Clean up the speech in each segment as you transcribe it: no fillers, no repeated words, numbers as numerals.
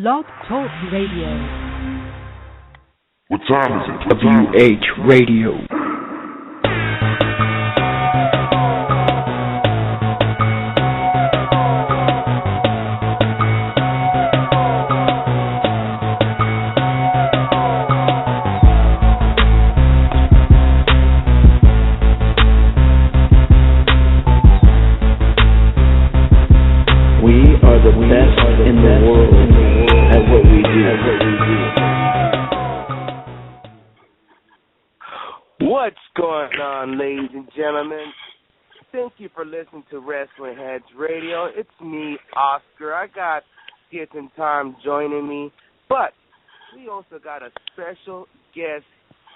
Blog Talk Radio. What time is it? WH Radio. What's going on, ladies and gentlemen? Thank you for listening to WrestlingHeads Radio. It's me, Oscar. I got Skits and Tom joining me, but we also got a special guest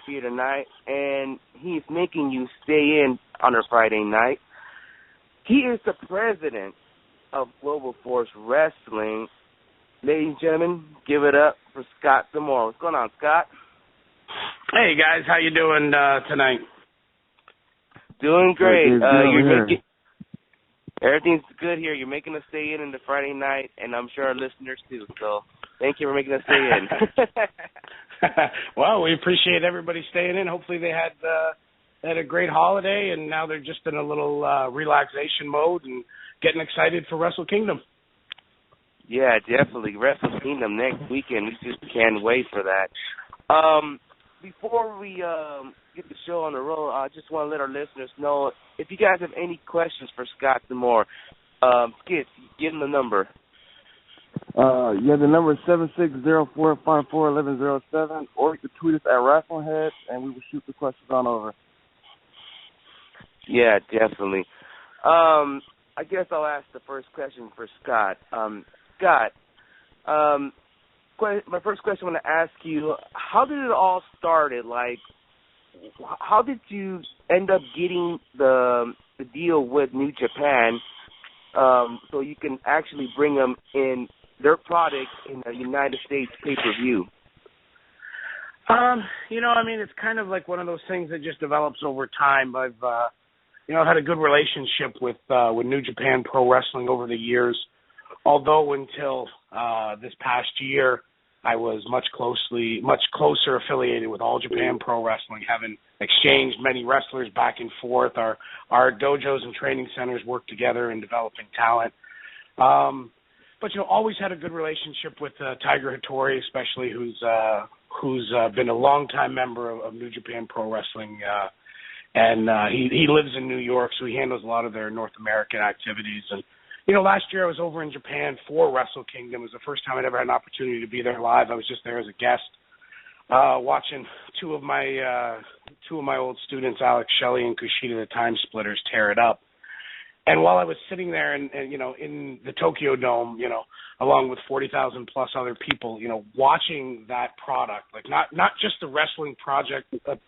here tonight, and he's making you stay in on a Friday night. He is the president of Global Force Wrestling. Ladies and gentlemen, give it up for Scott Amore. What's going on, Scott? Hey guys, how you doing tonight? Doing great. Everything's good here. You're making us stay in the Friday night, and I'm sure our listeners too. So thank you for making us stay in. Well, we appreciate everybody staying in. Hopefully they had a great holiday, and now they're just in a little relaxation mode and getting excited for Wrestle Kingdom. Yeah, definitely. Wrestle Kingdom next weekend. We just can't wait for that. Before we get the show on the road, I just want to let our listeners know, if you guys have any questions for Scott Amore, Skits, give them the number. The number is 760-454-1107, or you can tweet us at WrestlingHeads, and we will shoot the questions on over. Yeah, definitely. I guess I'll ask the first question for Scott. Scott, my first question I want to ask you, how did it all started? Like, how did you end up getting the deal with New Japan so you can actually bring them in their product in the United States pay-per-view? It's kind of like one of those things that just develops over time. I've had a good relationship with New Japan Pro Wrestling over the years, although until this past year, I was much closer affiliated with All Japan Pro Wrestling, having exchanged many wrestlers back and forth. Our dojos and training centers work together in developing talent. But always had a good relationship with Tiger Hattori, especially who's been a longtime member of New Japan Pro Wrestling, and he lives in New York, so he handles a lot of their North American activities. And last year I was over in Japan for Wrestle Kingdom. It was the first time I'd ever had an opportunity to be there live. I was just there as a guest, watching two of my old students, Alex Shelley and Kushida the Time Splitters, tear it up. And while I was sitting there and in the Tokyo Dome, along with 40,000 plus other people, watching that product, like not just the wrestling product, but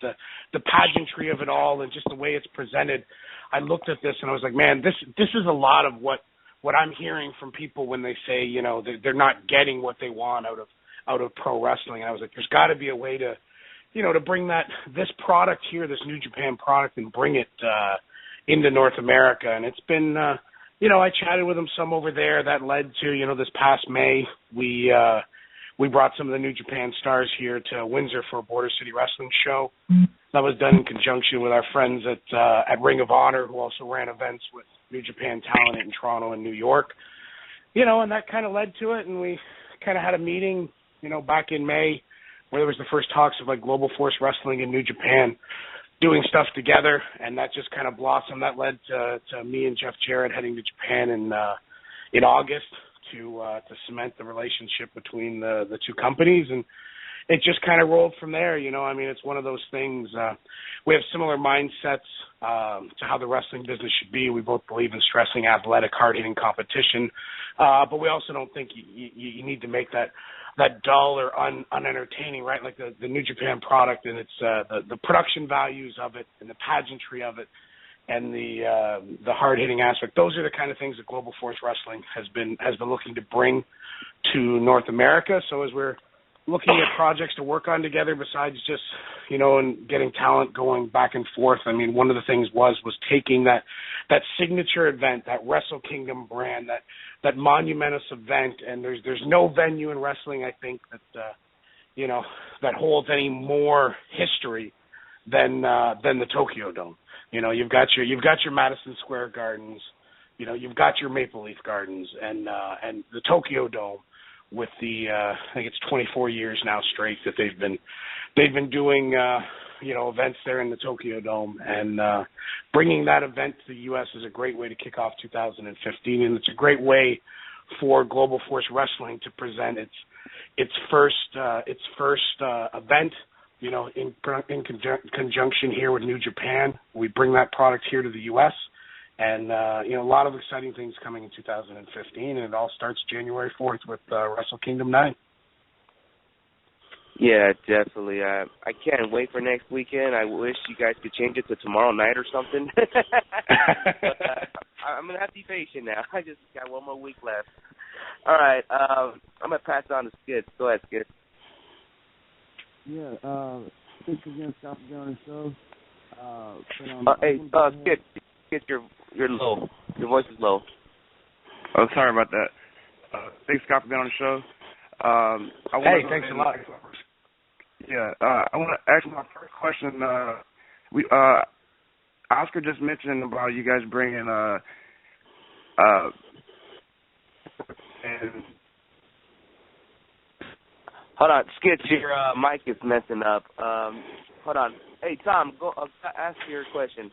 the pageantry of it all and just the way it's presented, I looked at this and I was like, man, this is a lot of what I'm hearing from people when they say, they're not getting what they want out of pro wrestling. And I was like, there's got to be a way to, to bring this product here, this New Japan product, and bring it into North America. And it's been, I chatted with them some over there. That led to, this past May, we brought some of the New Japan stars here to Windsor for a Border City Wrestling show. That was done in conjunction with our friends at Ring of Honor, who also ran events with New Japan talent in Toronto and New York. And that kind of led to it, and we kind of had a meeting, back in May, where there was the first talks of like Global Force Wrestling in New Japan doing stuff together, and that just kind of blossomed. That led to me and Jeff Jarrett heading to Japan in August to cement the relationship between the two companies, and it just kind of rolled from there. It's one of those things. We have similar mindsets to how the wrestling business should be. We both believe in stressing athletic, hard-hitting competition, but we also don't think you need to make that dull or unentertaining, right? Like the New Japan product and its the production values of it and the pageantry of it and the hard-hitting aspect. Those are the kind of things that Global Force Wrestling has been looking to bring to North America. So as we're looking at projects to work on together besides just, and getting talent going back and forth. I mean, one of the things was taking that signature event, that Wrestle Kingdom brand, that monumentous event, and there's no venue in wrestling, I think, that that holds any more history than the Tokyo Dome. You've got your Madison Square Gardens, you've got your Maple Leaf Gardens, and the Tokyo Dome with the I think it's 24 years now straight that they've been doing events there in the Tokyo Dome, and bringing that event to the U.S. is a great way to kick off 2015, and it's a great way for Global Force Wrestling to present its first event, in conjunction here with New Japan. We bring that product here to the U.S., and a lot of exciting things coming in 2015, and it all starts January 4th with Wrestle Kingdom 9. Yeah, definitely. I can't wait for next weekend. I wish you guys could change it to tomorrow night or something. But, I'm going to have to be patient now. I just got one more week left. All right. I'm going to pass it on to Skid. Go ahead, Skid. Yeah, thanks again, Scott, for being on the show. Hey, Skid, you're low. Your voice is low. Oh, sorry about that. Thanks, Scott, for being on the show. Thanks a lot. Yeah, I want to ask my first question. Oscar just mentioned about you guys bringing and hold on, Skid, your mic is messing up. Hold on. Hey, Tom, go ask your question.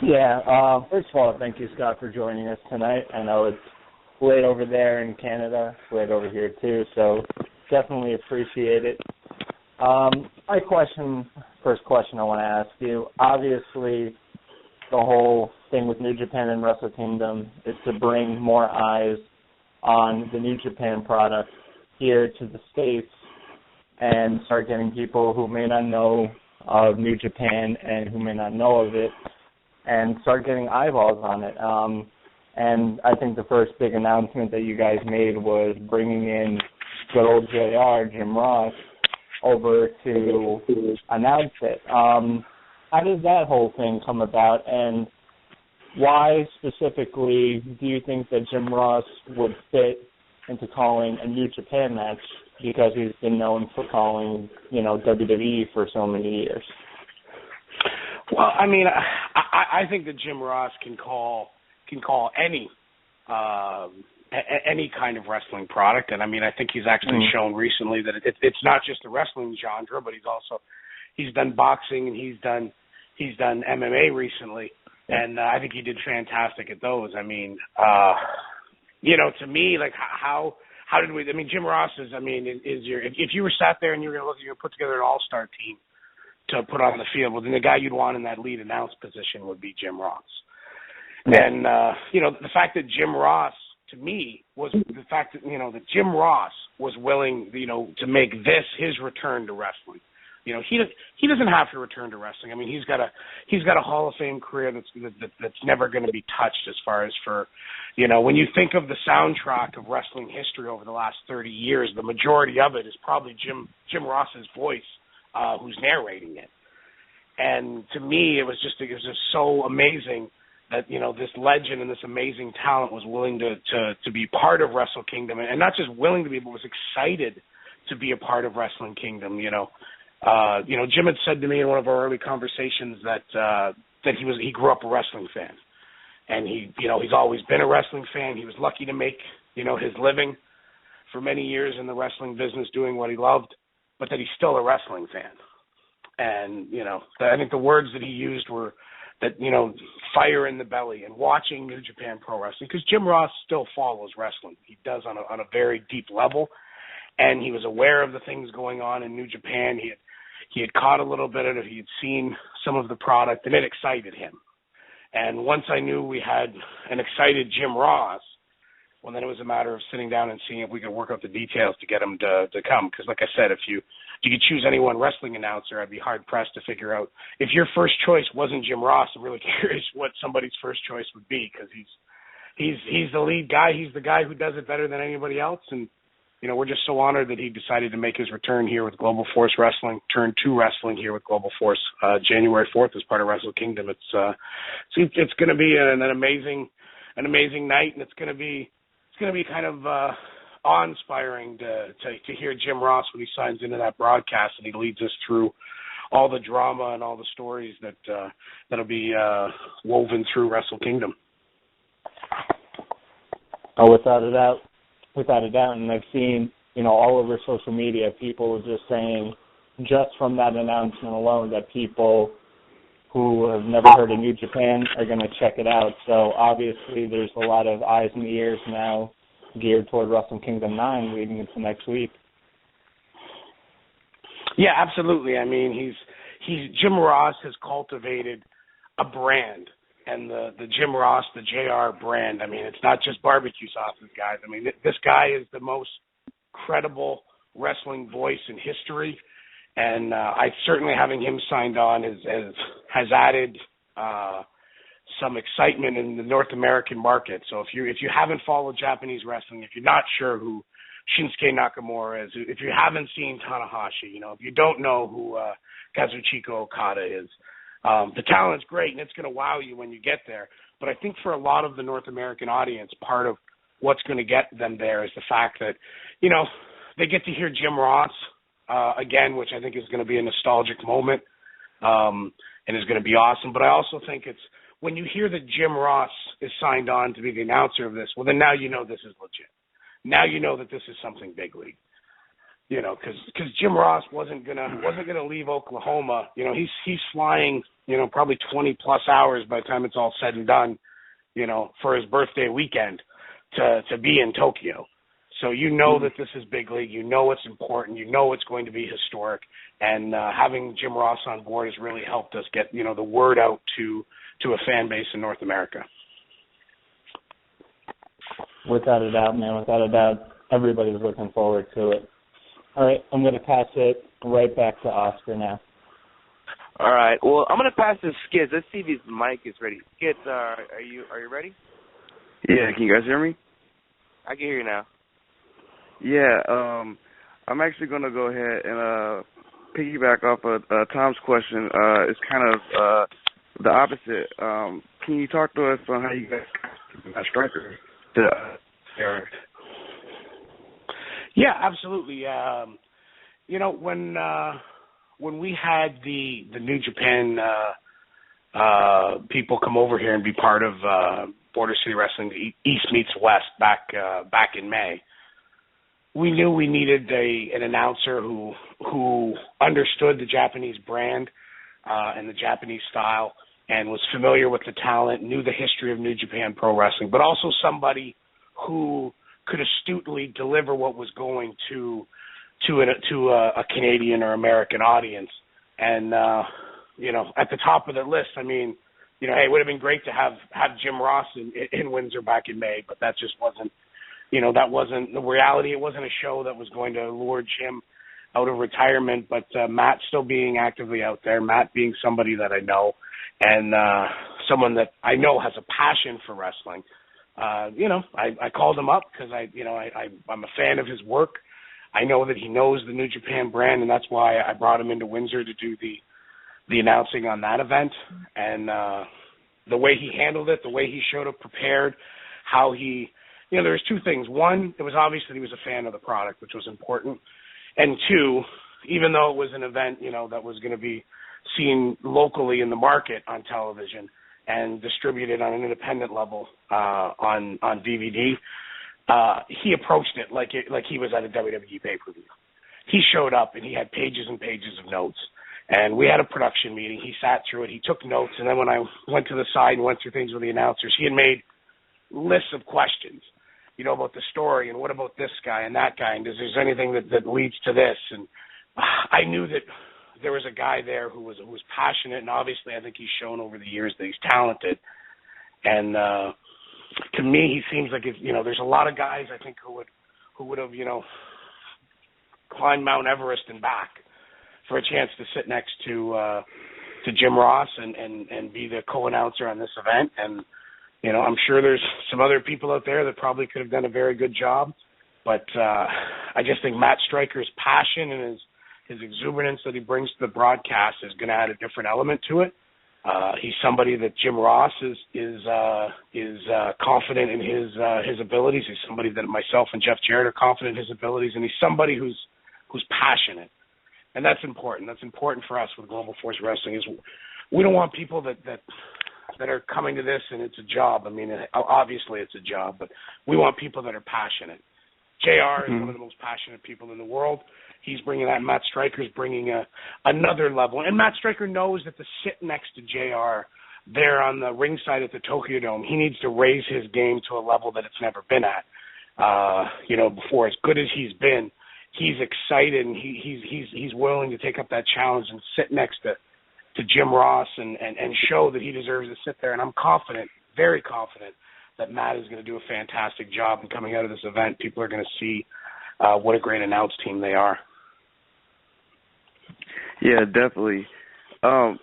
Yeah, first of all, thank you, Scott, for joining us tonight. I know it's late over there in Canada, it's late over here too, so definitely appreciate it. First question I want to ask you, obviously the whole thing with New Japan and Wrestle Kingdom is to bring more eyes on the New Japan product here to the States and start getting people who may not know of New Japan and who may not know of it and start getting eyeballs on it. And I think the first big announcement that you guys made was bringing in good old JR, Jim Ross, over to announce it. How does that whole thing come about, and why specifically do you think that Jim Ross would fit into calling a New Japan match, because he's been known for calling, WWE for so many years? Well, I mean, I think that Jim Ross can call any kind of wrestling product, and I mean, I think he's actually shown recently that it's not just the wrestling genre, but he's done boxing and he's done MMA recently, and I think he did fantastic at those. I mean, to me, like how did we? I mean, Jim Ross is if you were sat there and you were going to put together an all-star team to put on the field, well, then the guy you'd want in that lead announce position would be Jim Ross. And, the fact that Jim Ross, to me, was the fact that, that Jim Ross was willing, to make this his return to wrestling. He doesn't have to return to wrestling. I mean, he's got a Hall of Fame career that's never going to be touched as far as for, when you think of the soundtrack of wrestling history over the last 30 years, the majority of it is probably Jim Ross's voice, who's narrating it. And to me, it was just so amazing that, this legend and this amazing talent was willing to be part of Wrestle Kingdom, and not just willing to be, but was excited to be a part of Wrestling Kingdom. Jim had said to me in one of our early conversations that he grew up a wrestling fan, and he's always been a wrestling fan. He was lucky to make his living for many years in the wrestling business doing what he loved, but that he's still a wrestling fan. And I think the words that he used were that, fire in the belly, and watching New Japan Pro Wrestling, because Jim Ross still follows wrestling. He does on a very deep level, and he was aware of the things going on in New Japan. He had caught a little bit of it. He had seen some of the product, and it excited him. And once I knew we had an excited Jim Ross, well, then it was a matter of sitting down and seeing if we could work out the details to get him to come. Because like I said, if you could choose any one wrestling announcer, I'd be hard-pressed to figure out. If your first choice wasn't Jim Ross, I'm really curious what somebody's first choice would be, because he's the lead guy. He's the guy who does it better than anybody else. And, we're just so honored that he decided to make his return here with Global Force Wrestling, turn to wrestling here with Global Force, January 4th as part of Wrestle Kingdom. It's going to be an amazing night, and it's going to be kind of awe-inspiring to hear Jim Ross when he signs into that broadcast and he leads us through all the drama and all the stories that'll be woven through Wrestle Kingdom. Oh, without a doubt. And I've seen, all over social media, people just saying, just from that announcement alone, that people who have never heard of New Japan are going to check it out. So obviously there's a lot of eyes and ears now geared toward Wrestle Kingdom 9 leading into next week. Yeah, absolutely. I mean, Jim Ross has cultivated a brand, and the Jim Ross, the JR brand. I mean, it's not just barbecue sauces, guys. I mean, this guy is the most credible wrestling voice in history, and I certainly having him signed on has added some excitement in the North American market. So if you haven't followed Japanese wrestling, if you're not sure who Shinsuke Nakamura is, if you haven't seen Tanahashi, if you don't know who Kazuchika Okada is, the talent's great, and it's going to wow you when you get there. But I think for a lot of the North American audience, part of what's going to get them there is the fact that, they get to hear Jim Ross again, which I think is going to be a nostalgic moment and is going to be awesome. But I also think it's when you hear that Jim Ross is signed on to be the announcer of this, well, then now you know this is legit. Now you know that this is something big league. Because Jim Ross wasn't gonna leave Oklahoma. He's flying, probably 20 plus hours by the time it's all said and done, for his birthday weekend to be in Tokyo. So that this is big league. It's important. It's going to be historic. And having Jim Ross on board has really helped us get the word out to a fan base in North America. Without a doubt, man. Without a doubt, everybody's looking forward to it. All right, I'm going to pass it right back to Oscar now. All right. Well, I'm going to pass to Skids. Let's see if his mic is ready. Skids, are you ready? Yeah, can you guys hear me? I can hear you now. Yeah, I'm actually going to go ahead and piggyback off of Tom's question. It's kind of the opposite. Can you talk to us on how you guys got striker to Eric? Yeah, absolutely. When we had the New Japan people come over here and be part of Border City Wrestling, East Meets West back in May, we knew we needed an announcer who understood the Japanese brand and the Japanese style and was familiar with the talent, knew the history of New Japan Pro Wrestling, but also somebody who could astutely deliver what was going to a Canadian or American audience. And at the top of the list, I mean, hey, it would have been great to have Jim Ross in Windsor back in May, but that just wasn't, that wasn't the reality. It wasn't a show that was going to lure Jim out of retirement, but Matt still being actively out there, Matt being somebody that I know and someone that I know has a passion for wrestling. I called him up because I'm a fan of his work. I know that he knows the New Japan brand, and that's why I brought him into Windsor to do the announcing on that event. And the way he handled it, the way he showed up prepared, how he, there was two things. One, it was obvious that he was a fan of the product, which was important. And two, even though it was an event, that was going to be seen locally in the market on television and distributed on an independent level on DVD, he approached it like he was at a WWE pay-per-view. He showed up and he had pages and pages of notes. And we had a production meeting. He sat through it. He took notes. And then when I went to the side and went through things with the announcers, he had made lists of questions, about the story and what about this guy and that guy and is there anything that leads to this. And I knew that there was a guy there who was passionate, and obviously I think he's shown over the years that he's talented. And to me, he seems like there's a lot of guys I think who would have climbed Mount Everest and back for a chance to sit next to Jim Ross and be the co-announcer on this event. And I'm sure there's some other people out there that probably could have done a very good job. But I just think Matt Stryker's passion and his exuberance that he brings to the broadcast is going to add a different element to it. He's somebody that Jim Ross is confident in his abilities. He's somebody that myself and Jeff Jarrett are confident in his abilities, and he's somebody who's passionate, and that's important. That's important for us with Global Force Wrestling. Is we don't want people that are coming to this and it's a job. I mean, obviously it's a job, but we want people that are passionate. JR is one of the most passionate people in the world. He's bringing that. Matt Stryker's bringing another level. And Matt Stryker knows that to sit next to JR there on the ringside at the Tokyo Dome, he needs to raise his game to a level that it's never been at. Before, as good as he's been, he's excited and he's willing to take up that challenge and sit next to Jim Ross and show that he deserves to sit there. And I'm confident, very confident, that Matt is going to do a fantastic job. And coming out of this event, people are going to see what a great announce team they are. Yeah, definitely. I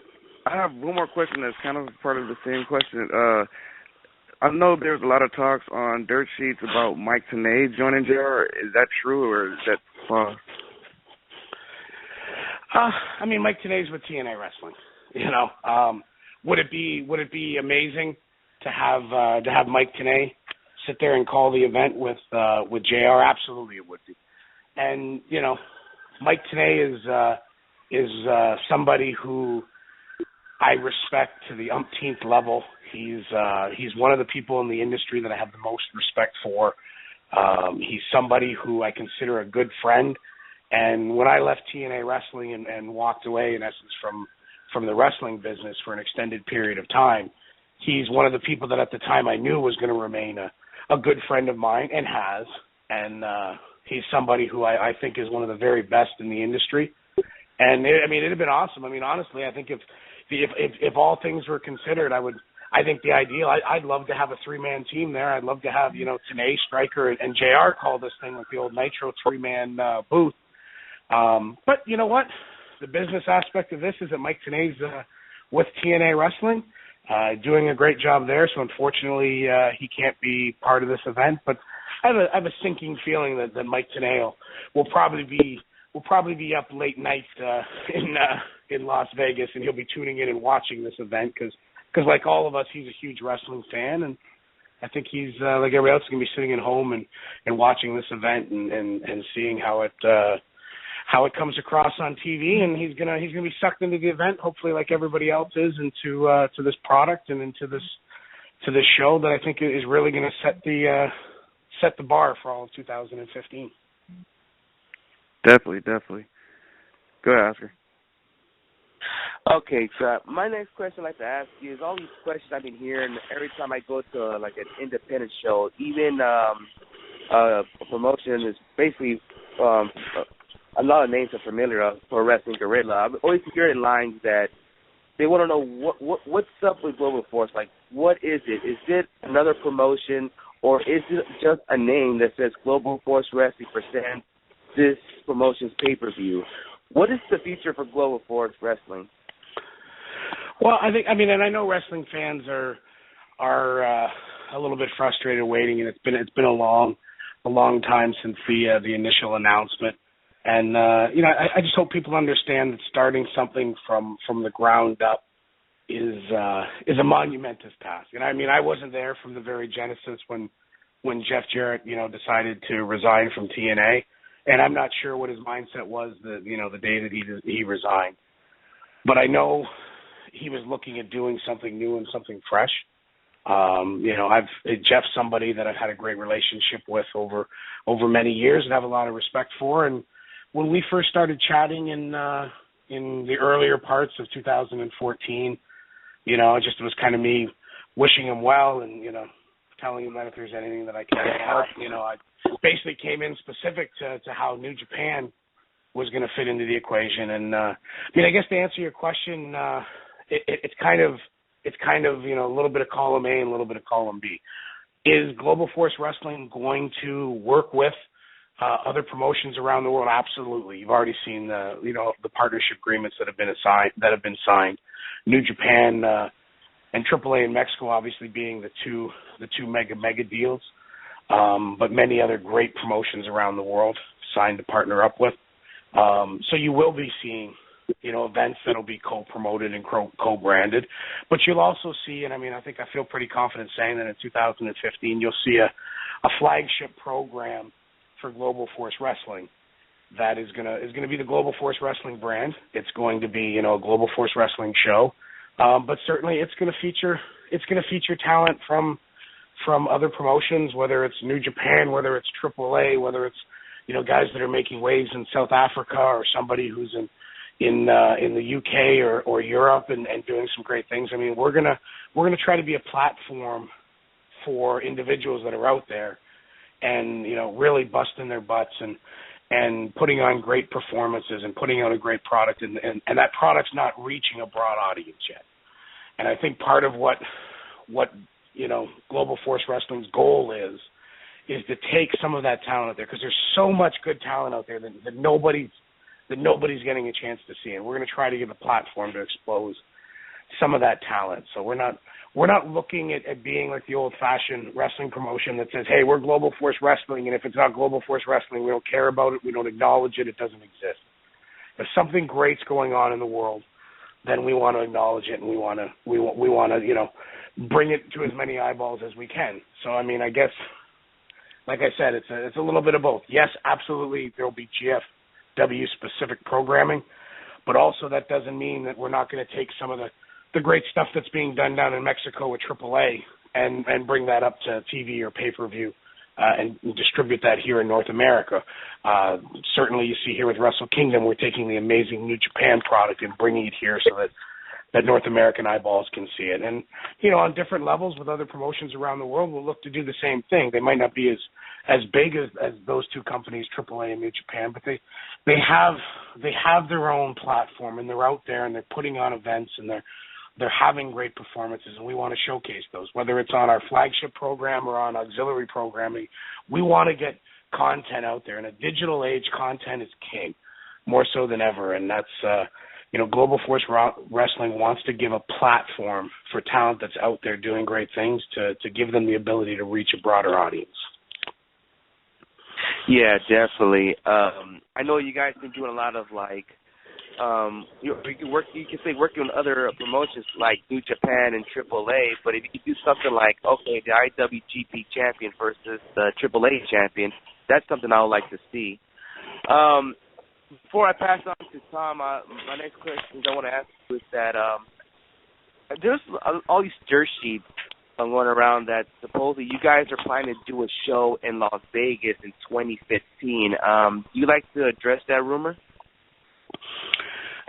have one more question that's kind of part of the same question. I know there's a lot of talks on dirt sheets about Mike Tenay joining JR. Is that true or is that false? Mike Tenay's with TNA Wrestling. Would it be amazing to have Mike Tenay sit there and call the event with JR? Absolutely, it would be. And Mike Tenay is somebody who I respect to the umpteenth level. He's one of the people in the industry that I have the most respect for. He's somebody who I consider a good friend. And when I left TNA Wrestling and walked away, in essence, from the wrestling business for an extended period of time, he's one of the people that at the time I knew was going to remain a good friend of mine and has. And he's somebody who I think is one of the very best in the industry. And it'd have been awesome. Honestly, I think if all things were considered, I think the ideal, I'd love to have a 3-man team there. I'd love to have, Tenay, Stryker, and JR call this thing like the old Nitro 3-man booth. But you know what? The business aspect of this is that Mike Tenay's with TNA Wrestling, doing a great job there. So unfortunately, he can't be part of this event. But I have a sinking feeling that Mike Tenay will probably be up late night in Las Vegas, and he'll be tuning in and watching this event because like all of us, he's a huge wrestling fan, and I think he's like everybody else, going to be sitting at home and watching this event and seeing how it comes across on TV, and he's gonna be sucked into the event, hopefully like everybody else is, into to this product and into this show that I think is really going to set the bar for all of 2015. Definitely. Go ahead, Oscar. Okay, so my next question I'd like to ask you is all these questions I've been hearing every time I go to like an independent show, even a promotion is basically a lot of names are familiar for Wrestling Guerrilla. I'm always hearing lines that they want to know what's up with Global Force. Like, what is it? Is it another promotion, or is it just a name that says Global Force Wrestling presents this promotion's pay-per-view? What is the future for Global Force Wrestling? Well, and I know wrestling fans are a little bit frustrated waiting, and it's been a long time since the initial announcement. And I just hope people understand that starting something from the ground up is a monumentous task. And I wasn't there from the very genesis when Jeff Jarrett decided to resign from TNA, and I'm not sure what his mindset was the day that he resigned. But I know he was looking at doing something new and something fresh. Jeff's somebody that I've had a great relationship with over many years and have a lot of respect for. And when we first started chatting in the earlier parts of 2014, it was kind of me wishing him well and, telling him that if there's anything that I can help, I basically came in specific to how New Japan was going to fit into the equation. And, I guess to answer your question, it's kind of, a little bit of column A and a little bit of column B. Is Global Force Wrestling going to work with other promotions around the world? Absolutely. You've already seen the partnership agreements that have been signed. New Japan and AAA in Mexico obviously being the two mega deals. but many other great promotions around the world signed to partner up with. So you will be seeing, events that'll be co-promoted and co-branded. But you'll also see, and I think I feel pretty confident saying that in 2015 you'll see a flagship program for Global Force Wrestling that is gonna be the Global Force Wrestling brand. It's going to be, a Global Force Wrestling show. But certainly it's gonna feature talent from other promotions, whether it's New Japan, whether it's AAA, whether it's guys that are making waves in South Africa, or somebody who's in the UK or Europe and doing some great things. We're gonna try to be a platform for individuals that are out there and really busting their butts and putting on great performances and putting out a great product, and that product's not reaching a broad audience yet. And I think part of what Global Force Wrestling's goal is to take some of that talent out there, because there's so much good talent out there that nobody's getting a chance to see, and we're going to try to give a platform to expose some of that talent. So we're not looking at being like the old-fashioned wrestling promotion that says, hey, we're Global Force Wrestling, and if it's not Global Force Wrestling, we don't care about it, we don't acknowledge it, it doesn't exist. If something great's going on in the world, then we want to acknowledge it, and we want to bring it to as many eyeballs as we can. So I guess, like I said, it's a little bit of both. Yes, absolutely, there will be GFW specific programming, but also that doesn't mean that we're not going to take some of the great stuff that's being done down in Mexico with AAA and bring that up to TV or pay-per-view and distribute that here in North America. Certainly you see here with Wrestle Kingdom, we're taking the amazing New Japan product and bringing it here so that North American eyeballs can see it. And, on different levels with other promotions around the world, we'll look to do the same thing. They might not be as big as those two companies, AAA and New Japan, but they have their own platform, and they're out there and they're putting on events, and they're having great performances, and we want to showcase those, whether it's on our flagship program or on auxiliary programming. We want to get content out there. In a digital age, content is king, more so than ever, and that's Global Force Wrestling wants to give a platform for talent that's out there doing great things to give them the ability to reach a broader audience. Yeah, definitely. I know you guys been doing a lot of you can say working on other promotions like New Japan and AAA, but if you do something like, okay, the IWGP champion versus the AAA champion, that's something I would like to see. Before I pass on to Tom, my next question I want to ask you is that there's all these dirt sheets going around that supposedly you guys are planning to do a show in Las Vegas in 2015. Do you like to address that rumor?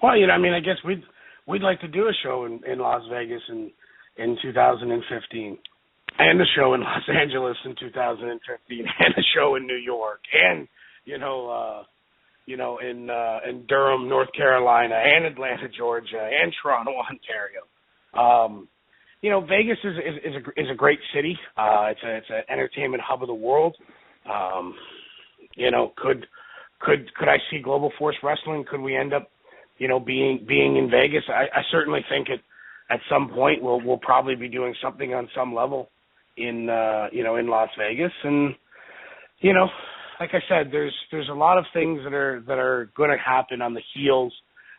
Well, I guess we'd like to do a show in Las Vegas in 2015, and a show in Los Angeles in 2015, and a show in New York, and in Durham, North Carolina, and Atlanta, Georgia, and Toronto, Ontario. Vegas is a great city. It's an entertainment hub of the world. Could I see Global Force Wrestling? Could we end up being in Vegas? I certainly think at some point we'll probably be doing something on some level in Las Vegas. And like I said, there's a lot of things that are going to happen on the heels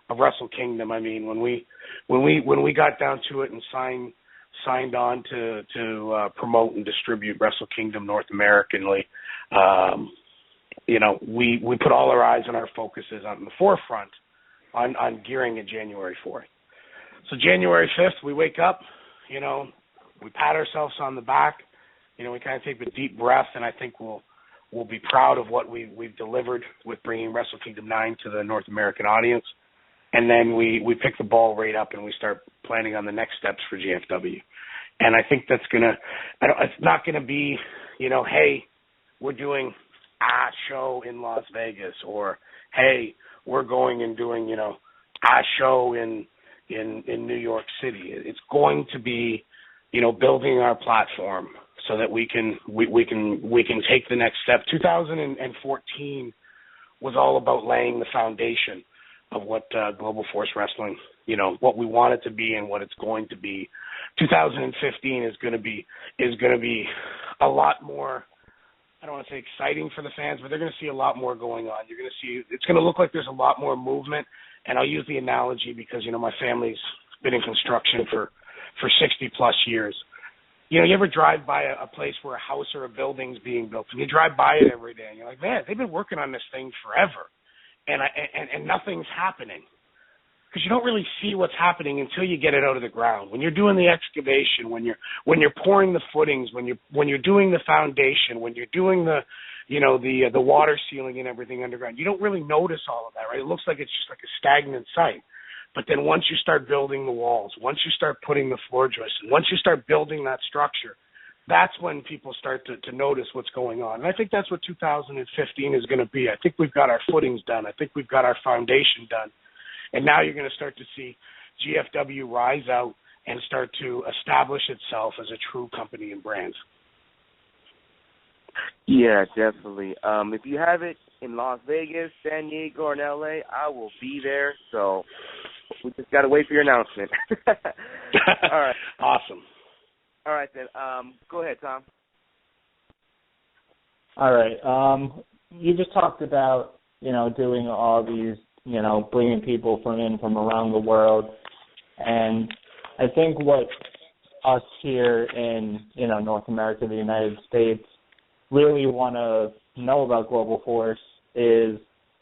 of Wrestle Kingdom. When we got down to it and signed on to promote and distribute Wrestle Kingdom North Americanly, we put all our eyes and our focuses on the forefront on gearing at January 4th. So January 5th, we wake up, we pat ourselves on the back, we kind of take a deep breath, and I think we'll be proud of what we've delivered with bringing Wrestle Kingdom 9 to the North American audience. And then we pick the ball right up and we start planning on the next steps for GFW. And I think it's not going to be, hey, we're doing a show in Las Vegas, or hey, we're going and doing, a show in New York City. It's going to be, building our platform so that we can take the next step. 2014 was all about laying the foundation of what Global Force Wrestling, what we want it to be and what it's going to be. 2015 is going to be a lot more I don't want to say exciting for the fans, but they're going to see a lot more going on. You're going to see, it's going to look like there's a lot more movement. And I'll use the analogy because, my family's been in construction for 60 plus years. You ever drive by a place where a house or a building's being built, and you drive by it every day, and you're like, man, they've been working on this thing forever, and nothing's happening. Because you don't really see what's happening until you get it out of the ground. When you're doing the excavation, when you're pouring the footings, when you're doing the foundation, when you're doing the water sealing and everything underground, you don't really notice all of that, right? It looks like it's just like a stagnant site. But then once you start building the walls, once you start putting the floor joists, and once you start building that structure, that's when people start to notice what's going on. And I think that's what 2015 is going to be. I think we've got our footings done. I think we've got our foundation done. And now you're going to start to see GFW rise out and start to establish itself as a true company and brand. Yeah, definitely. If you have it in Las Vegas, San Diego, or in LA, I will be there. So we just got to wait for your announcement. All right. Awesome. All right, then. Go ahead, Tom. All right. You just talked about, doing all these, bringing people from around the world. And I think what us here in, North America, the United States, really want to know about Global Force is,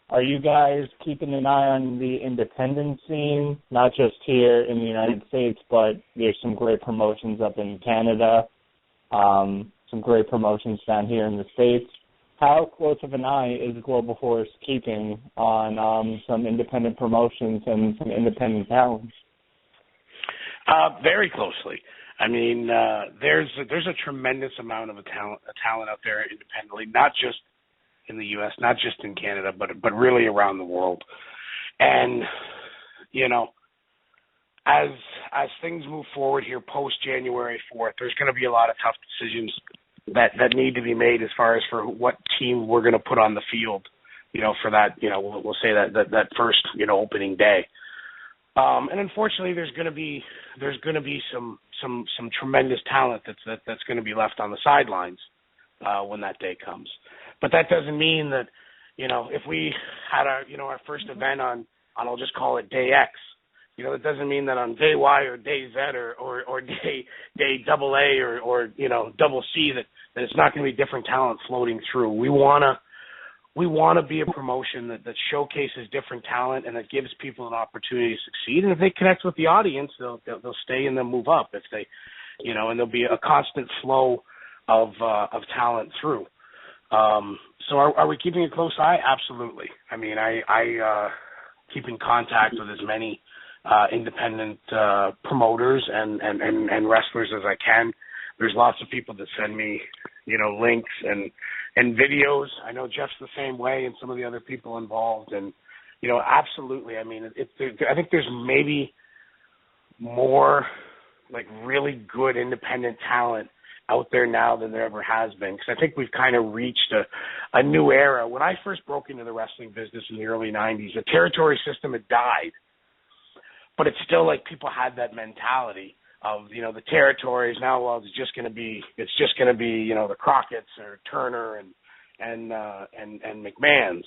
are you guys keeping an eye on the independent scene, not just here in the United States, but there's some great promotions up in Canada, some great promotions down here in the States. How close of an eye is Global Force keeping on some independent promotions and some independent talents? Very closely. I mean, there's a tremendous amount of talent out there independently, not just in the U.S., not just in Canada, but really around the world. And, as things move forward here post January 4th, there's going to be a lot of tough decisions that need to be made as far as for what team we're going to put on the field, for that, we'll say that first, opening day. And unfortunately, there's going to be some tremendous talent that's going to be left on the sidelines when that day comes. But that doesn't mean that, if we had our first event on I'll just call it day X, it doesn't mean that on day Y or day Z or day double A or double C that it's not going to be different talent floating through. We want to be a promotion that showcases different talent and that gives people an opportunity to succeed. And if they connect with the audience, they'll stay and they'll move up. If they, and there'll be a constant flow of talent through. So are we keeping a close eye? Absolutely. I mean, I keep in contact with as many independent promoters and wrestlers as I can. There's lots of people that send me, links and videos. I know Jeff's the same way and some of the other people involved. And, absolutely. I mean, I think there's maybe more like really good independent talent out there now than there ever has been, because I think we've kind of reached a new era. When I first broke into the wrestling business in the early 90s, the territory system had died, but it's still like people had that mentality of, the territories now, well, it's just going to be, the Crockett's or Turner and McMahon's,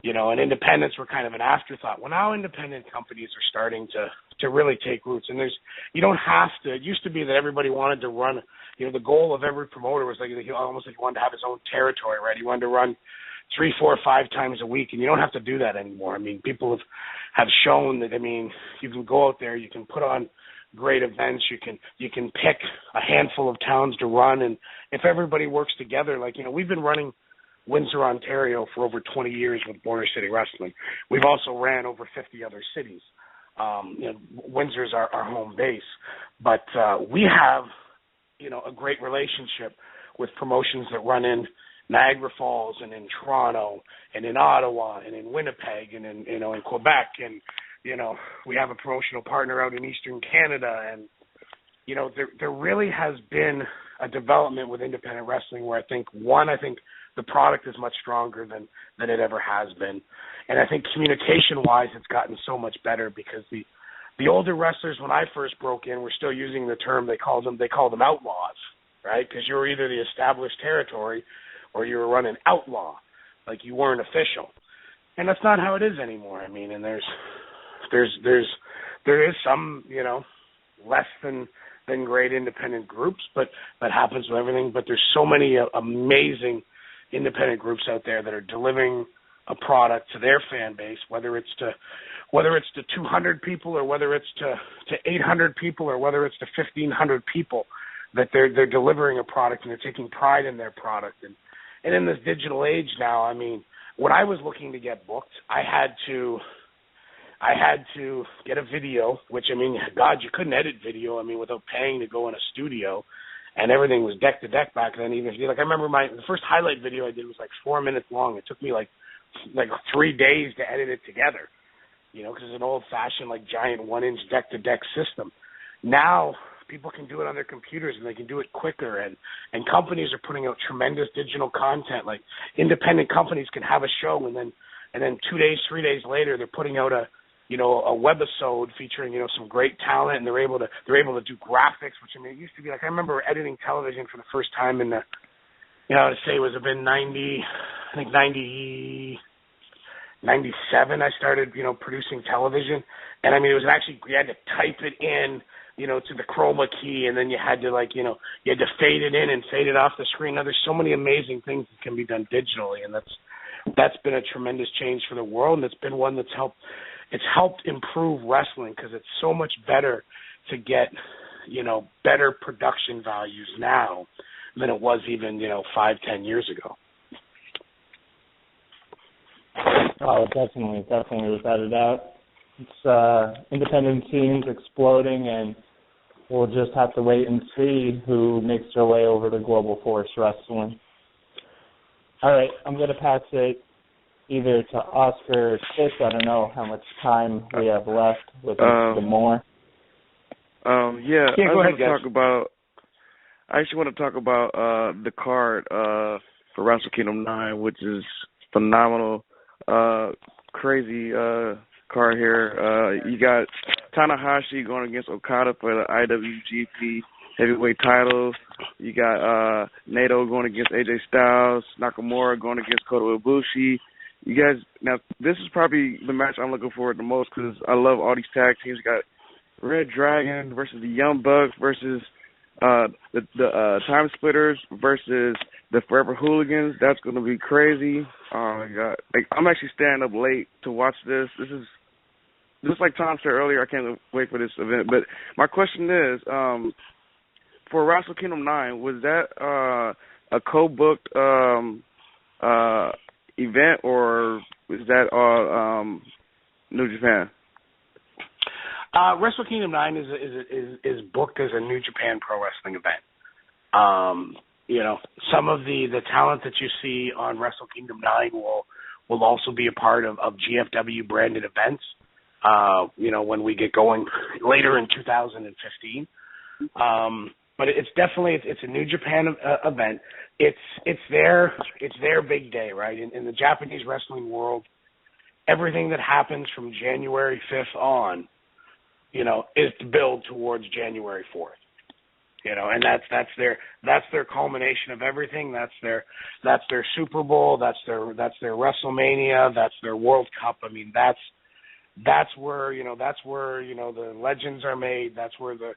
and independents were kind of an afterthought. Well, now independent companies are starting to really take roots, and you don't have to. It used to be that everybody wanted to run. The goal of every promoter was almost like he wanted to have his own territory, right? He wanted to run 3, 4, 5 times a week, and you don't have to do that anymore. I mean, people have shown that. I mean, you can go out there, you can put on great events, you can pick a handful of towns to run, and if everybody works together, we've been running Windsor, Ontario for over 20 years with Border City Wrestling. We've also ran over 50 other cities. Windsor's our home base, but we have a great relationship with promotions that run in Niagara Falls and in Toronto and in Ottawa and in Winnipeg and in Quebec, and we have a promotional partner out in Eastern Canada, and there really has been a development with independent wrestling where I think the product is much stronger than it ever has been, and I think communication-wise it's gotten so much better, because the older wrestlers, when I first broke in, were still using the term, they called them outlaws, right? Because you were either the established territory or you were running outlaw, like you weren't official. And that's not how it is anymore. I mean, and there is some, less than great independent groups, but that happens with everything. But there's so many amazing independent groups out there that are delivering a product to their fan base, whether it's to 200 people or whether it's to 800 people or whether it's to 1,500 people, that they're delivering a product and they're taking pride in their product. And in this digital age now, I mean, when I was looking to get booked, I had to get a video, which, I mean, God, you couldn't edit video, I mean, without paying to go in a studio, and everything was deck to deck back then. Even I remember the first highlight video I did was like 4 minutes long. It took me like 3 days to edit it together, because it's an old-fashioned, like, giant 1-inch deck-to-deck system. Now people can do it on their computers, and they can do it quicker, and companies are putting out tremendous digital content. Like, independent companies can have a show, and then 2 days, 3 days later, they're putting out a webisode featuring, some great talent, and they're able to do graphics, which, I mean, it used to be like, I remember editing television for the first time in the, I'd say it was been 97, I started, producing television. And I mean, it was actually, you had to type it in, to the chroma key, and then you had to you had to fade it in and fade it off the screen. Now, there's so many amazing things that can be done digitally, and that's been a tremendous change for the world, and it's been one that's helped improve wrestling, because it's so much better to get, better production values now than it was even, 5-10 years ago. Oh, definitely, without a doubt. It's independent scenes exploding, and we'll just have to wait and see who makes their way over to Global Force Wrestling. All right, I'm going to pass it either to Oscar or Chris. I don't know how much time we have left with the more. Yeah, go ahead, I actually want to talk about the card for Wrestle Kingdom 9, which is phenomenal. Crazy card here. You got Tanahashi going against Okada for the IWGP heavyweight title. You got Naito going against AJ Styles, Nakamura going against Kota Ibushi. You guys, now this is probably the match I'm looking forward the most, because I love all these tag teams. You got Red Dragon versus the Young Bucks versus the Time Splitters versus the Forever Hooligans. That's going to be crazy. Oh my God! Like, I'm actually staying up late to watch this. This is just like Tom said earlier. I can't wait for this event. But my question is, for Wrestle Kingdom 9, was that a co-booked event, or is that all New Japan? Wrestle Kingdom 9 is booked as a New Japan Pro Wrestling event. Some of the talent that you see on Wrestle Kingdom 9 will also be a part of GFW branded events. When we get going later in 2015. But it's definitely a New Japan event. It's their big day, right? In the Japanese wrestling world, everything that happens from January 5th on, is to build towards January 4th. And that's their culmination of everything. That's their Super Bowl. That's their WrestleMania. That's their World Cup. I mean, that's where the legends are made. That's where the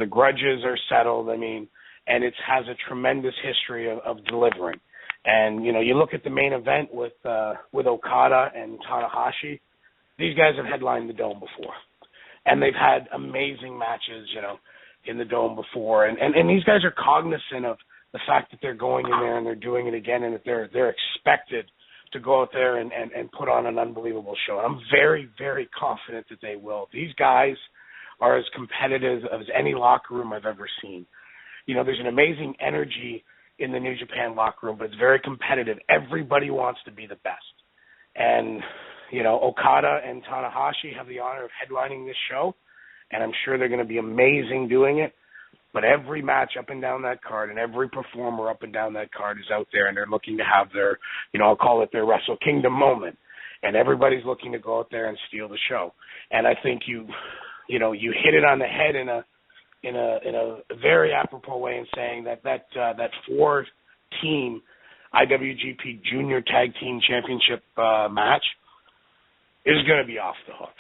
grudges are settled. I mean, and it has a tremendous history of delivering. And you look at the main event with Okada and Tanahashi. These guys have headlined the Dome before, and they've had amazing matches, in the Dome before. And these guys are cognizant of the fact that they're going in there and they're doing it again, and that they're expected to go out there and put on an unbelievable show. I'm very, very confident that they will. These guys are as competitive as any locker room I've ever seen. There's an amazing energy in the New Japan locker room, but it's very competitive. Everybody wants to be the best. And, Okada and Tanahashi have the honor of headlining this show, and I'm sure they're going to be amazing doing it. But every match up and down that card and every performer up and down that card is out there, and they're looking to have their, I'll call it their Wrestle Kingdom moment. And everybody's looking to go out there and steal the show. And I think you hit it on the head in a very apropos way in saying that 4-team IWGP Junior Tag Team Championship match is going to be off the hook.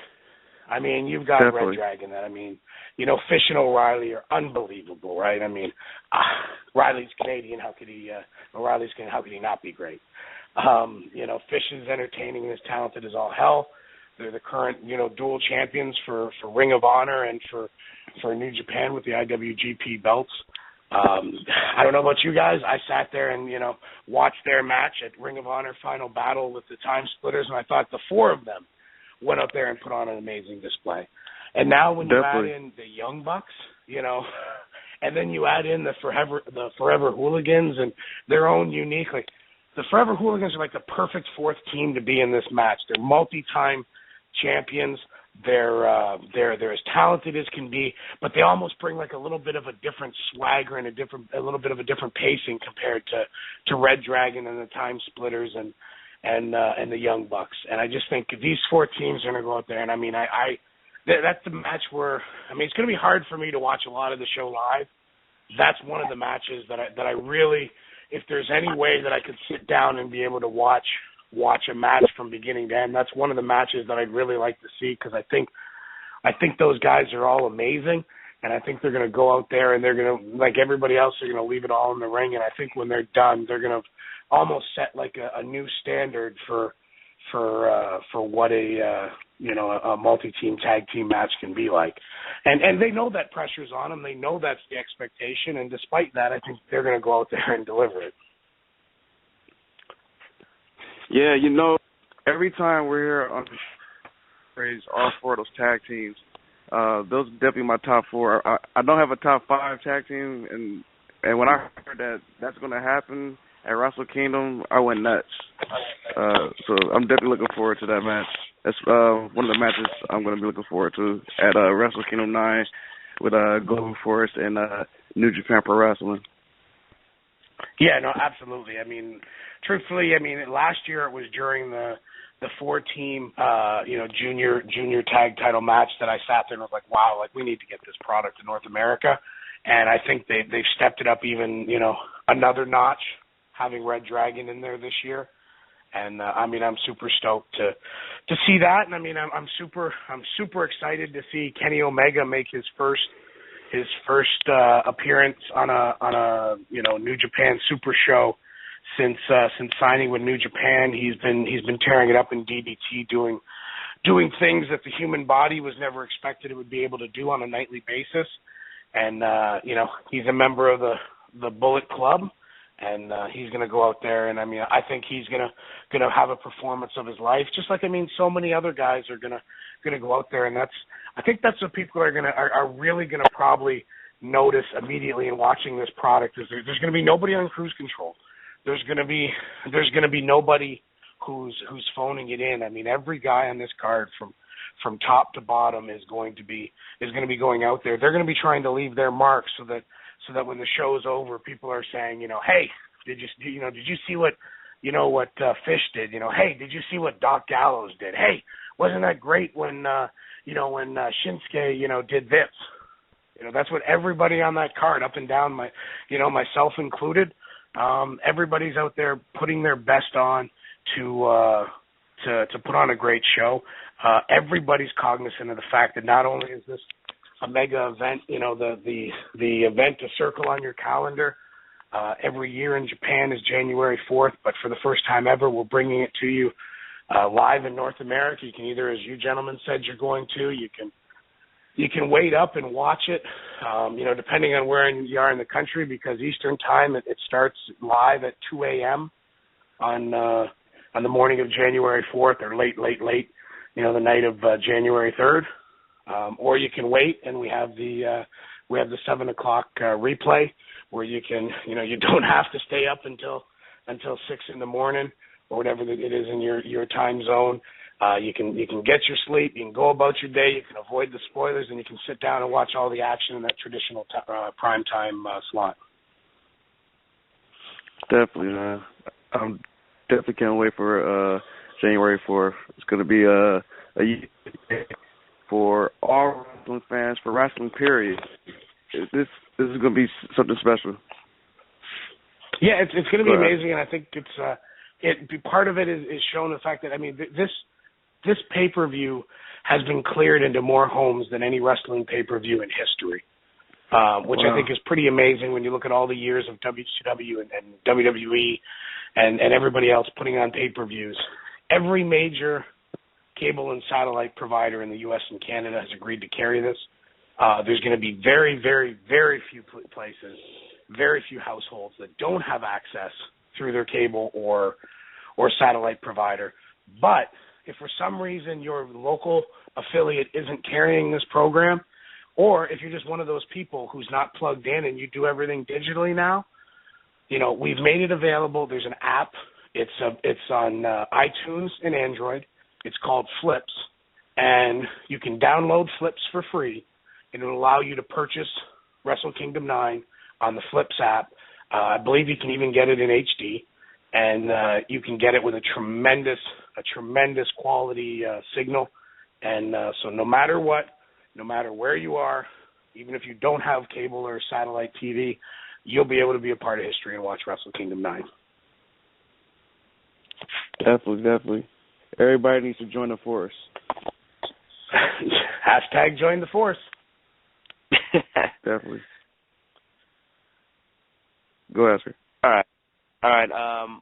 I mean, you've got Definitely. Red Dragon. I mean, Fish and O'Reilly are unbelievable, right? I mean, Riley's Canadian. How could he? O'Reilly's Canadian. How could he not be great? Fish is entertaining and as talented as all hell. They're the current, dual champions for Ring of Honor and for New Japan with the IWGP belts. I don't know about you guys. I sat there and, watched their match at Ring of Honor Final Battle with the Time Splitters, and I thought the four of them went up there and put on an amazing display. And now when you Definitely. add in the Young Bucks, and then you add in the Forever Hooligans and their own unique, like, the Forever Hooligans are like the perfect fourth team to be in this match. They're multi-time champions. They're as talented as can be, but they almost bring like a little bit of a different swagger and a little bit of a different pacing compared to Red Dragon and the Time Splitters and the Young Bucks. And I just think these four teams are going to go out there. And I mean, that's the match where, it's going to be hard for me to watch a lot of the show live. That's one of the matches that I really, if there's any way that I could sit down and be able to watch a match from beginning to end, that's one of the matches that I'd really like to see, because I think those guys are all amazing, and I think they're going to go out there and they're going to, like everybody else, they're going to leave it all in the ring. And I think when they're done, they're going to almost set like a new standard for what a multi-team tag team match can be like. And they know that pressure's on them. They know that's the expectation, and despite that, I think they're going to go out there and deliver it. Yeah, every time we're here on the praise all four of those tag teams, those are definitely my top four. I don't have a top five tag team, and when I heard that that's going to happen at Wrestle Kingdom, I went nuts. So I'm definitely looking forward to that match. That's one of the matches I'm going to be looking forward to at Wrestle Kingdom 9 with Global Force and New Japan Pro Wrestling. Yeah, no, absolutely. I mean, truthfully, last year it was during the four-team, junior tag title match that I sat there and was like, wow, like we need to get this product to North America. And I think they've stepped it up even, another notch, having Red Dragon in there this year. And I'm super stoked to see that. And I'm super excited to see Kenny Omega make his first appearance on a New Japan Super Show since signing with New Japan. He's been tearing it up in DDT, doing things that the human body was never expected it would be able to do on a nightly basis. And he's a member of the Bullet Club, and he's going to go out there, and I think he's going to have a performance of his life, just like so many other guys are going to go out there, and I think that's what people are really going to probably notice immediately in watching this product. Is there's going to be nobody on cruise control. There's going to be nobody who's phoning it in. Every guy on this card from top to bottom is going to be going out there. They're going to be trying to leave their mark so that when the show's over, people are saying, hey, did you see what Fish did? Hey, did you see what Doc Gallows did? Hey, wasn't that great when Shinsuke did this? That's what everybody on that card, up and down, myself included, everybody's out there putting their best on to put on a great show. Everybody's cognizant of the fact that not only is this a mega event, the event to circle on your calendar every year in Japan is January 4th, but for the first time ever, we're bringing it to you live in North America. You can either, as you gentlemen said you're going to, you can wait up and watch it, depending on where you are in the country, because Eastern time it starts live at 2 a.m. on the morning of January 4th, or late, the night of January 3rd. Or you can wait, and we have the 7 o'clock replay, where you can, you don't have to stay up until 6 in the morning or whatever it is in your time zone. You can get your sleep, you can go about your day, you can avoid the spoilers, and you can sit down and watch all the action in that traditional prime time slot. Definitely, man. I'm definitely can't wait for January 4th. It's going to be a year for all wrestling fans, for wrestling period. This is going to be something special. Yeah, it's going to be amazing, and I think part of it is showing the fact that, I mean, this pay-per-view has been cleared into more homes than any wrestling pay-per-view in history, which I think is pretty amazing when you look at all the years of WCW and WWE and everybody else putting on pay-per-views. Every major cable and satellite provider in the U.S. and Canada has agreed to carry this. There's going to be very, very, very few places, very few households that don't have access through their cable or satellite provider. But if for some reason your local affiliate isn't carrying this program, or if you're just one of those people who's not plugged in and you do everything digitally now, you know, we've made it available. There's an app. It's on iTunes and Android. It's called Flips, and you can download Flips for free, and it'll allow you to purchase Wrestle Kingdom 9 on the Flips app. I believe you can even get it in HD, and you can get it with a tremendous quality signal. And so no matter what, no matter where you are, even if you don't have cable or satellite TV, you'll be able to be a part of history and watch Wrestle Kingdom 9. Definitely. Everybody needs to join the force. Hashtag join the force. Definitely. Go ahead, sir. All right.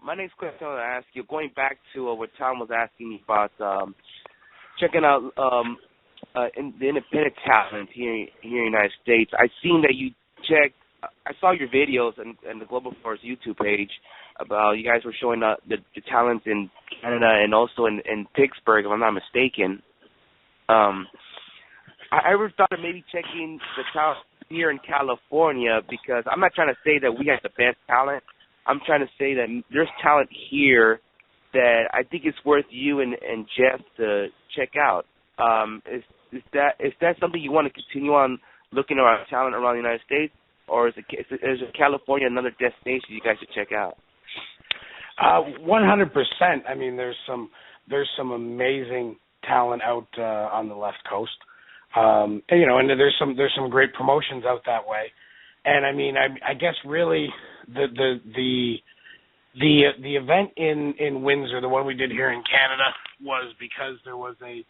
My next question I want to ask you, going back to what Tom was asking me about checking out in the independent talent here in the United States. I've seen that you checked. I saw your videos and the Global Force YouTube page about you guys were showing the talents in Canada and also in Pittsburgh, if I'm not mistaken. I ever thought of maybe checking the talent here in California, because I'm not trying to say that we have the best talent. I'm trying to say that there's talent here that I think it's worth you and Jeff to check out. Is that something you want to continue on looking at talent around the United States, or is California another destination you guys should check out? 100%. I mean, there's some amazing talent out on the left coast, and there's some great promotions out that way. And I mean, I guess really the event in Windsor, the one we did here in Canada, was because there was a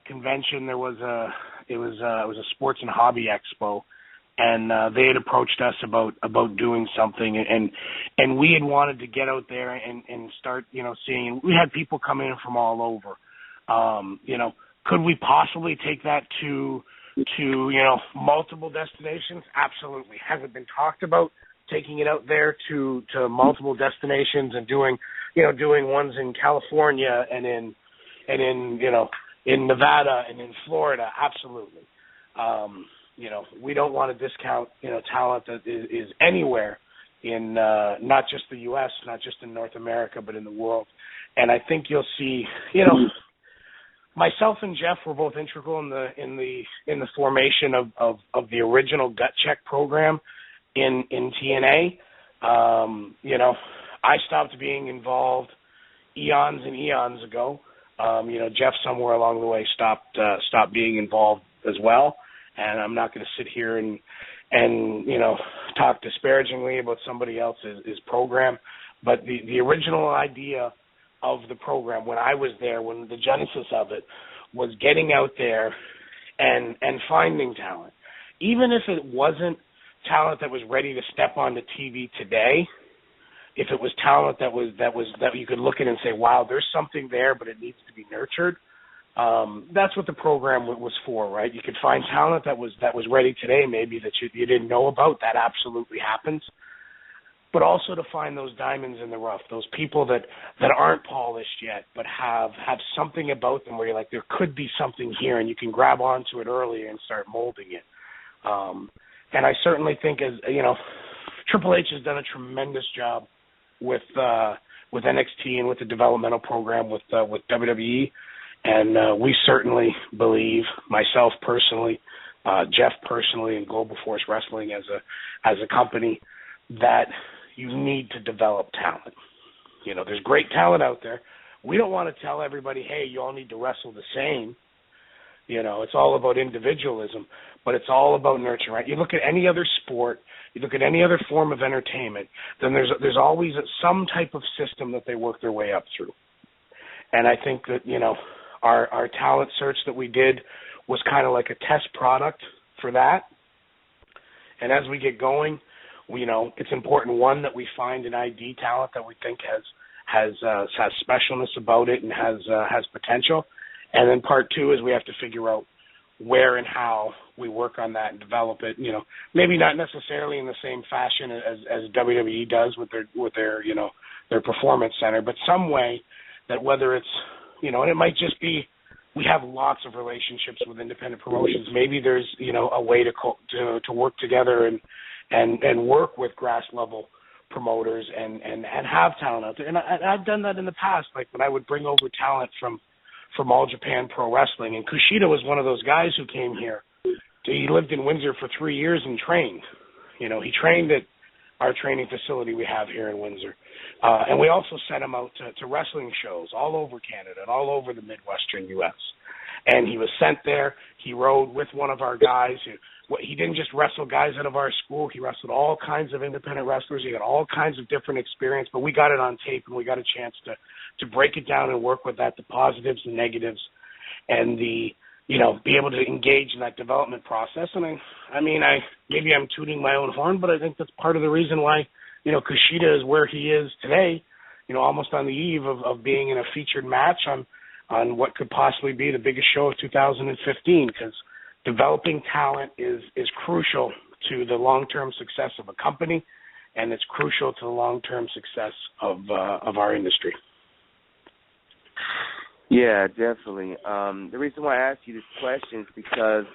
convention. It was a sports and hobby expo. And they had approached us about doing something, and we had wanted to get out there and start, seeing. We had people come in from all over. Could we possibly take that to multiple destinations? Absolutely. Has it been talked about taking it out there to multiple destinations and doing ones in California and in Nevada and in Florida? Absolutely. We don't want to discount, talent that is anywhere in not just the U.S., not just in North America, but in the world. And I think you'll see, myself and Jeff were both integral in the formation of the original Gut Check program in TNA. I stopped being involved eons and eons ago. Jeff somewhere along the way stopped being involved as well. And I'm not going to sit here and talk disparagingly about somebody else's program. But the original idea of the program when I was there, when the genesis of it, was getting out there and finding talent. Even if it wasn't talent that was ready to step onto TV today, if it was talent that you could look at and say, wow, there's something there, but it needs to be nurtured. That's what the program was for, right? You could find talent that was ready today, maybe that you didn't know about. That absolutely happens. But also to find those diamonds in the rough, those people that aren't polished yet, but have something about them where you're like, there could be something here, and you can grab onto it earlier and start molding it. And I certainly think, as Triple H has done a tremendous job with NXT and with the developmental program with WWE. And we certainly believe, myself personally, Jeff personally, and Global Force Wrestling as a company, that you need to develop talent. There's great talent out there. We don't want to tell everybody, hey, you all need to wrestle the same. It's all about individualism, but it's all about nurturing, right? You look at any other sport, you look at any other form of entertainment, then there's always some type of system that they work their way up through. And I think that, our talent search that we did was kind of like a test product for that. And as we get going, it's important, one, that we find an ID talent that we think has specialness about it and has potential. And then part two is we have to figure out where and how we work on that and develop it. Maybe not necessarily in the same fashion as WWE does with their performance center, but some way that whether it's and it might just be we have lots of relationships with independent promotions. Maybe there's a way to work together and work with grass level promoters and have talent out there. And I've done that in the past, like when I would bring over talent from All Japan Pro Wrestling, and Kushida was one of those guys who came here. He lived in Windsor for 3 years and trained. He trained at our training facility we have here in Windsor. And we also sent him out to wrestling shows all over Canada and all over the Midwestern U.S. And he was sent there. He rode with one of our guys. He didn't just wrestle guys out of our school. He wrestled all kinds of independent wrestlers. He got all kinds of different experience, but we got it on tape, and we got a chance to break it down and work with that, the positives and negatives, and be able to engage in that development process. And maybe I'm tooting my own horn, but I think that's part of the reason why, Kushida is where he is today, almost on the eve of being in a featured match on what could possibly be the biggest show of 2015, because developing talent is crucial to the long-term success of a company, and it's crucial to the long-term success of our industry. Yeah, definitely. The reason why I asked you this question is because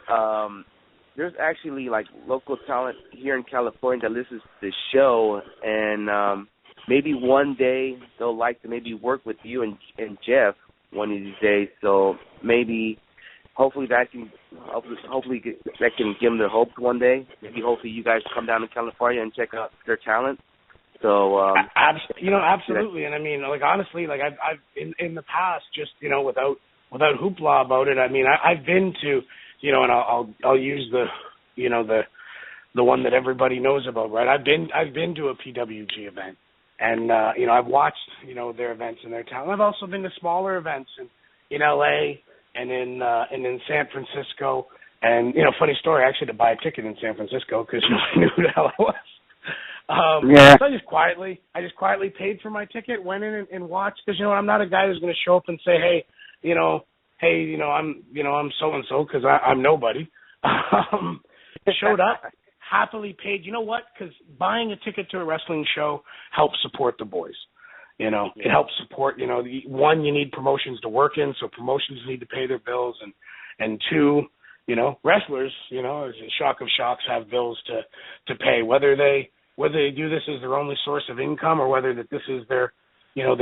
there's actually like local talent here in California that listens to the show, and maybe one day they'll like to maybe work with you and Jeff one of these days. So maybe, hopefully that can give them the hope one day. Maybe hopefully you guys come down to California and check out their talent. So absolutely. And honestly, I've in the past, just without hoopla about it. I've been to and I'll use the one that everybody knows about, right? I've been to a PWG event, and I've watched their events and their talent. I've also been to smaller events in LA and in San Francisco. And funny story, I actually had to buy a ticket in San Francisco because I knew who the hell I was. So I just quietly paid for my ticket, went in and watched, because I'm not a guy who's going to show up and say, hey, I'm so and so, because I'm nobody. Showed up, happily paid. You know what? Because buying a ticket to a wrestling show helps support the boys. It helps support. One, you need promotions to work in, so promotions need to pay their bills, and two, wrestlers, as a shock of shocks, have bills to pay, whether they do this as their only source of income, or whether that this is their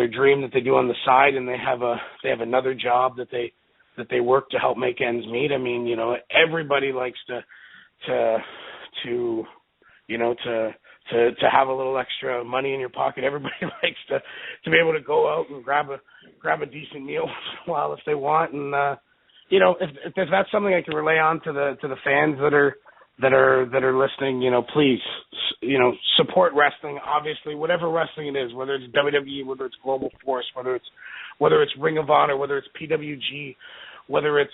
dream that they do on the side, and they have another job that they work to help make ends meet. Everybody likes to have a little extra money in your pocket. Everybody likes to be able to go out and grab a decent meal once in a while if they want. And if that's something I can relay on to the fans that are listening, please, support wrestling. Obviously, whatever wrestling it is, whether it's WWE, whether it's Global Force, whether it's Ring of Honor, whether it's PWG, whether it's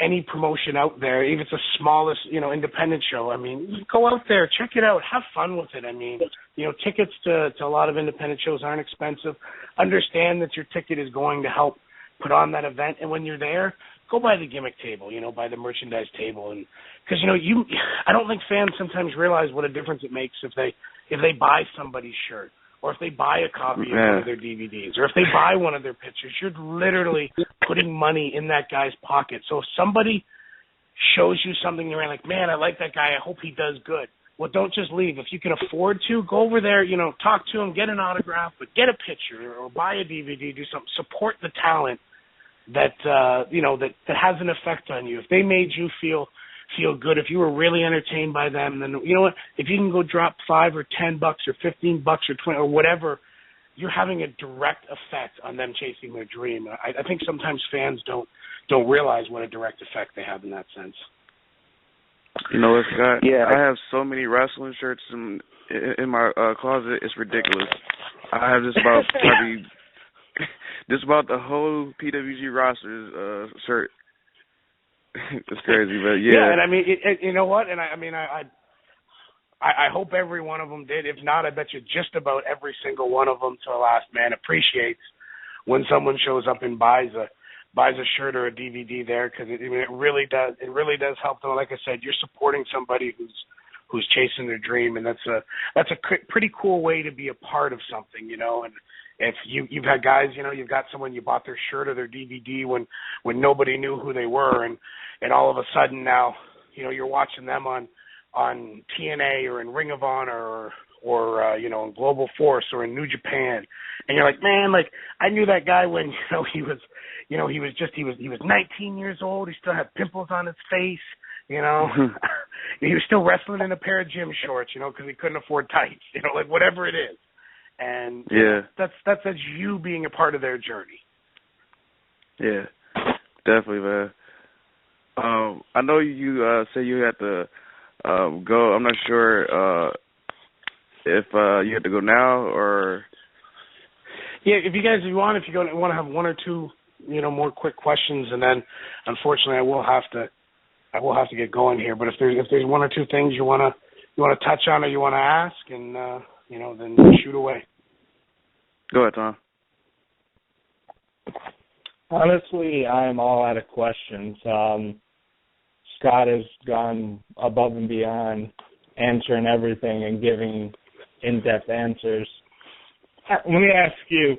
any promotion out there, even if it's the smallest independent show. Go out there, check it out, have fun with it. Tickets to a lot of independent shows aren't expensive. Understand that your ticket is going to help put on that event, and when you're there, go by the gimmick table, by the merchandise table, and because I don't think fans sometimes realize what a difference it makes if they buy somebody's shirt, or if they buy a copy of one of their DVDs, or if they buy one of their pictures. You're literally putting money in that guy's pocket. So if somebody shows you something, you're like, man, I like that guy, I hope he does good. Well, don't just leave. If you can afford to, go over there, talk to him, get an autograph, but get a picture or buy a DVD, do something. Support the talent that has an effect on you. If they made you feel good, if you were really entertained by them, then you know what? If you can go drop $5 or $10 or $15 or $20 or whatever, you're having a direct effect on them chasing their dream. I think sometimes fans don't don't realize what a direct effect they have in that sense. You know what, Scott? Yeah. I have so many wrestling shirts in my closet. It's ridiculous. I have just about probably just about the whole PWG roster's shirt. It's crazy, but yeah. Yeah, and I mean, you know what? And I hope every one of them did. If not, I bet you just about every single one of them, to the last man, appreciates when someone shows up and buys a shirt or a DVD there, because it really does. It really does help them. Like I said, you're supporting somebody who's chasing their dream, and that's a pretty cool way to be a part of something, you know. And if you've had guys, you know, you've got someone, you bought their shirt or their DVD when nobody knew who they were, and all of a sudden now, you know, you're watching them on TNA or in Ring of Honor or you know, in Global Force or in New Japan, and you're like, man, like I knew that guy when he was 19 years old. He still had pimples on his face, you know. He was still wrestling in a pair of gym shorts, you know, because he couldn't afford tights, you know, like whatever it is. And yeah, that's you being a part of their journey. Yeah, definitely, man. I know you say you had to go. I'm not sure if you have to go now or. Yeah, if you want to have one or two, you know, more quick questions, and then unfortunately I will have to get going here. But if there's one or two things you want to touch on or you want to ask, and you know, then shoot away. Go ahead, Tom. Honestly, I'm all out of questions. Scott has gone above and beyond answering everything and giving in-depth answers. Let me ask you,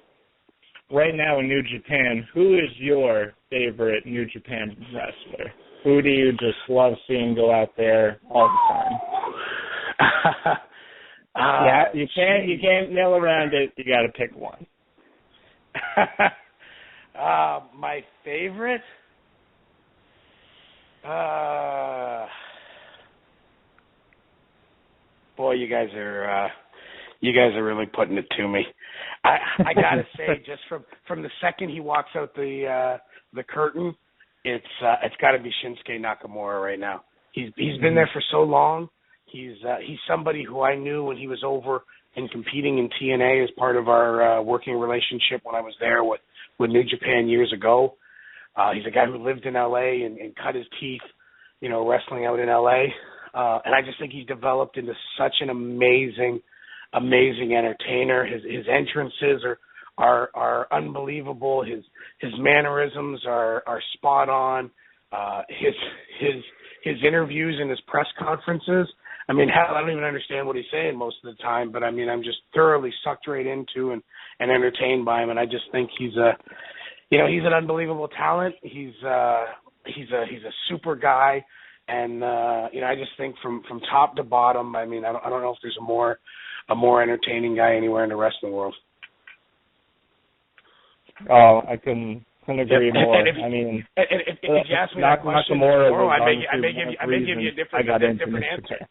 right now in New Japan, who is your favorite New Japan wrestler? Who do you just love seeing go out there all the time? Yeah, you can't nail around it. You got to pick one. My favorite? Boy, you guys are really putting it to me. I gotta say, just from the second he walks out the curtain, it's got to be Shinsuke Nakamura right now. He's been there for so long. He's somebody who I knew when he was over and competing in TNA as part of our working relationship when I was there with New Japan years ago. He's a guy who lived in LA and cut his teeth, you know, wrestling out in LA. And I just think he's developed into such an amazing entertainer. His entrances are unbelievable. His mannerisms are spot on. His interviews and his press conferences, I mean, hell, I don't even understand what he's saying most of the time, but I mean, I'm just thoroughly sucked right into and entertained by him. And I just think he's an unbelievable talent. He's a super guy. And, you know, I just think from top to bottom, I mean, I don't know if there's a more entertaining guy anywhere in the wrestling world. Oh, I couldn't agree more. If you ask me that question tomorrow, I may give you a different answer.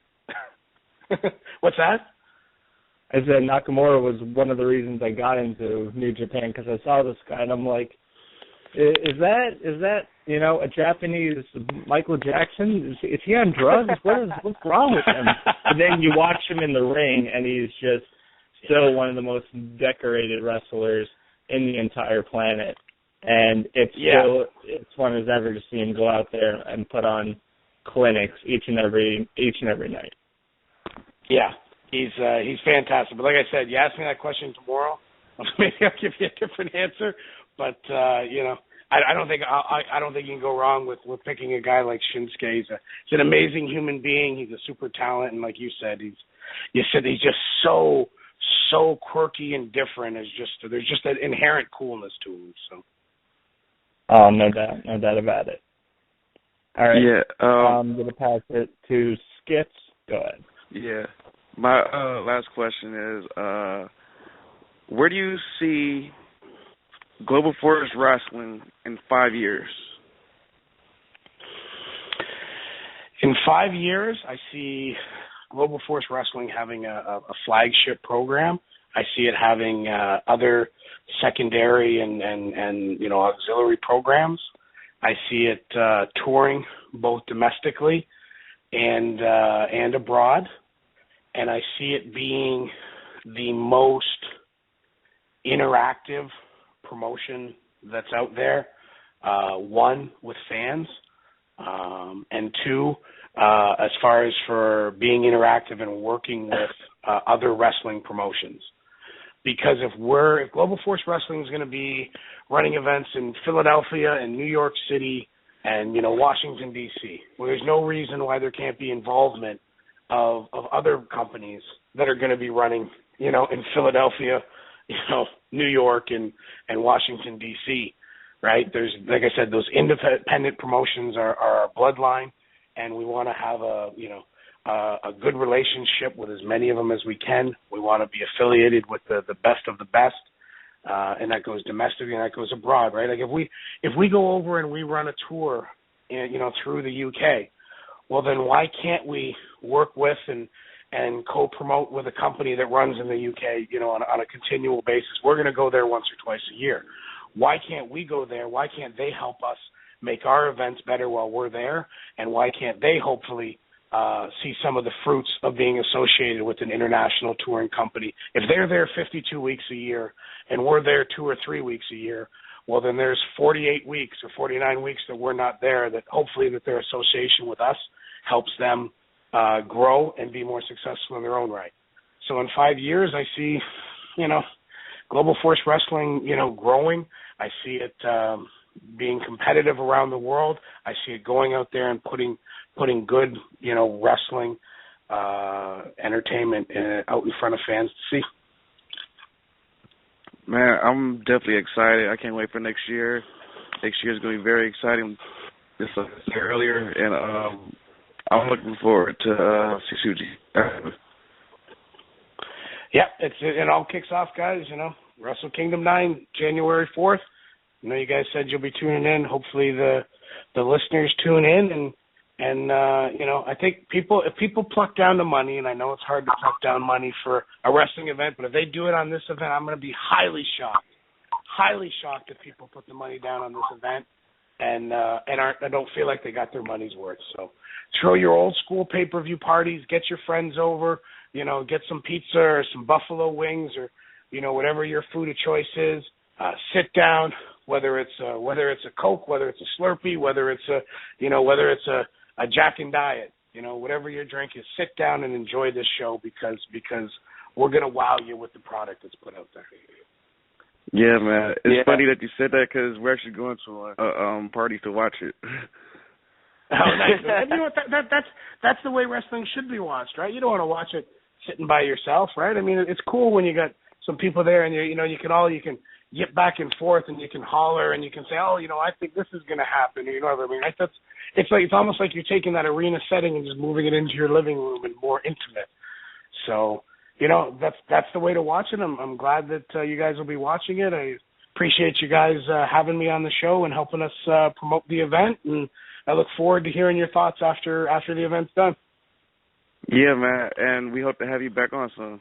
What's that? I said Nakamura was one of the reasons I got into New Japan, because I saw this guy and I'm like, is that you know, a Japanese Michael Jackson? Is he on drugs? What's wrong with him? And then you watch him in the ring, and he's just still one of the most decorated wrestlers in the entire planet. And it's fun as ever to see him go out there and put on clinics each and every night. Yeah, he's fantastic. But like I said, you ask me that question tomorrow, maybe I'll give you a different answer. But you know, I don't think you can go wrong with picking a guy like Shinsuke. He's an amazing human being. He's a super talent, and like you said, he's just so quirky and different. There's just an inherent coolness to him. So. Oh, no doubt about it. All right. Yeah. I'm gonna pass it to Skits. Go ahead. Yeah. My last question is, where do you see Global Force Wrestling in 5 years? In 5 years, I see Global Force Wrestling having a flagship program. I see it having other secondary and you know, auxiliary programs. I see it touring both domestically and abroad, and I see it being the most interactive promotion that's out there. One, with fans, and two, as far as for being interactive and working with other wrestling promotions. Because if Global Force Wrestling is going to be running events in Philadelphia and New York City and, Washington, D.C., well, there's no reason why there can't be involvement of other companies that are going to be running, in Philadelphia, New York and Washington, D.C., right? There's, like I said, those independent promotions are our bloodline, and we want to have a good relationship with as many of them as we can. We want to be affiliated with the best of the best, and that goes domestically and that goes abroad, right? Like if we go over and we run a tour, through the UK, well then why can't we work with and co-promote with a company that runs in the UK, on a continual basis? We're going to go there once or twice a year. Why can't we go there? Why can't they help us make our events better while we're there? And why can't they hopefully see some of the fruits of being associated with an international touring company? If they're there 52 weeks a year and we're there 2 or 3 weeks a year, well, then there's 48 weeks or 49 weeks that we're not there, that hopefully that their association with us helps them grow and be more successful in their own right. So in 5 years, I see, Global Force Wrestling, growing. I see it being competitive around the world. I see it going out there and putting good, wrestling entertainment out in front of fans to see. Man, I'm definitely excited. I can't wait for next year. Next year is going to be very exciting, just like I said earlier, and I'm looking forward to Suzuki. Yeah, it all kicks off, guys. Wrestle Kingdom 9, January 4th. You guys said you'll be tuning in. Hopefully the listeners tune in, and I think if people pluck down the money, and I know it's hard to pluck down money for a wrestling event, but if they do it on this event, I'm going to be highly shocked if people put the money down on this event and I don't feel like they got their money's worth. So throw your old school pay-per-view parties, get your friends over, get some pizza or some buffalo wings or whatever your food of choice is. Sit down, whether it's a Coke, whether it's a Slurpee, whether it's a Jack and Diet, whatever your drink is. Sit down and enjoy this show because we're gonna wow you with the product that's put out there. Yeah, man. It's funny that you said that because we're actually going to a party to watch it. Oh, nice. And you know what? That's the way wrestling should be watched, right? You don't want to watch it sitting by yourself, right? I mean, it's cool when you got some people there and you can yip back and forth and you can holler and you can say, oh, I think this is going to happen. You know what I mean? Right? It's almost like you're taking that arena setting and just moving it into your living room and more intimate. So, that's the way to watch it. I'm glad that you guys will be watching it. I appreciate you guys having me on the show and helping us promote the event, and I look forward to hearing your thoughts after the event's done. Yeah, man, and we hope to have you back on soon.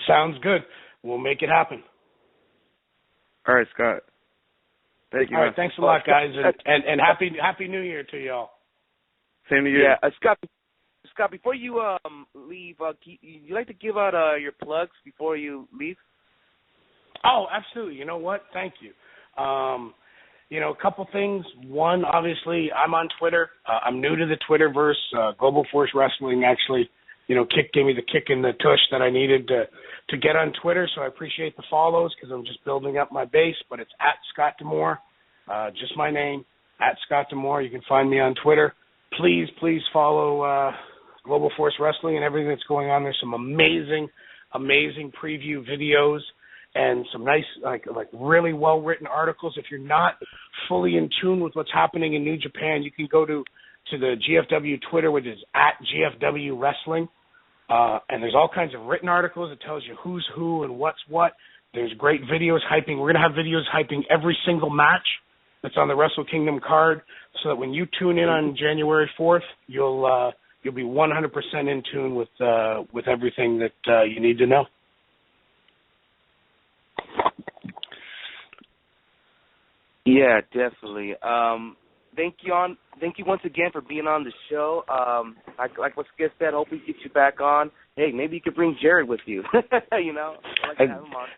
Sounds good. We'll make it happen. All right, Scott. Thank you. All right, thanks a lot, guys, and happy New Year to y'all. Same to you. Yeah, Scott, before you leave, you like to give out your plugs before you leave? Oh, absolutely. You know what? Thank you. A couple things. One, obviously, I'm on Twitter. I'm new to the Twitterverse. Global Force Wrestling actually, gave me the kick in the tush that I needed to get on Twitter. So I appreciate the follows because I'm just building up my base. But it's at Scott D'Amore, just my name, at Scott D'Amore. You can find me on Twitter. Please follow Global Force Wrestling and everything that's going on. There's some amazing preview videos and some nice, like really well-written articles. If you're not fully in tune with what's happening in New Japan, you can go to the GFW Twitter, which is at GFW Wrestling, and there's all kinds of written articles that tells you who's who and what's what. There's great videos hyping. We're going to have videos hyping every single match that's on the Wrestle Kingdom card, so that when you tune in on January 4th, you'll be 100% in tune with everything that you need to know. Yeah, definitely. Thank you once again for being on the show. Like what Skip said, hope we get you back on. Hey, maybe you could bring Jared with you. You know, I'd like to have him on.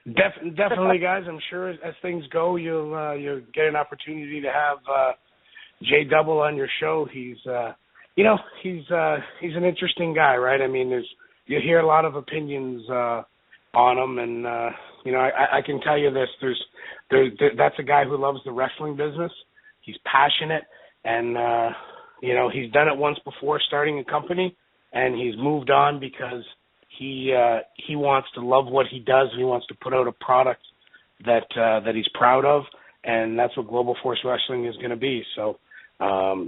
Definitely, guys. I'm sure as things go, you'll get an opportunity to have J Double on your show. He's an interesting guy, right? I mean, you hear a lot of opinions on him, and I can tell you this: that's a guy who loves the wrestling business. He's passionate, and he's done it once before, starting a company, and he's moved on because he wants to love what he does, and he wants to put out a product that he's proud of, and that's what Global Force Wrestling is going to be. So, I'm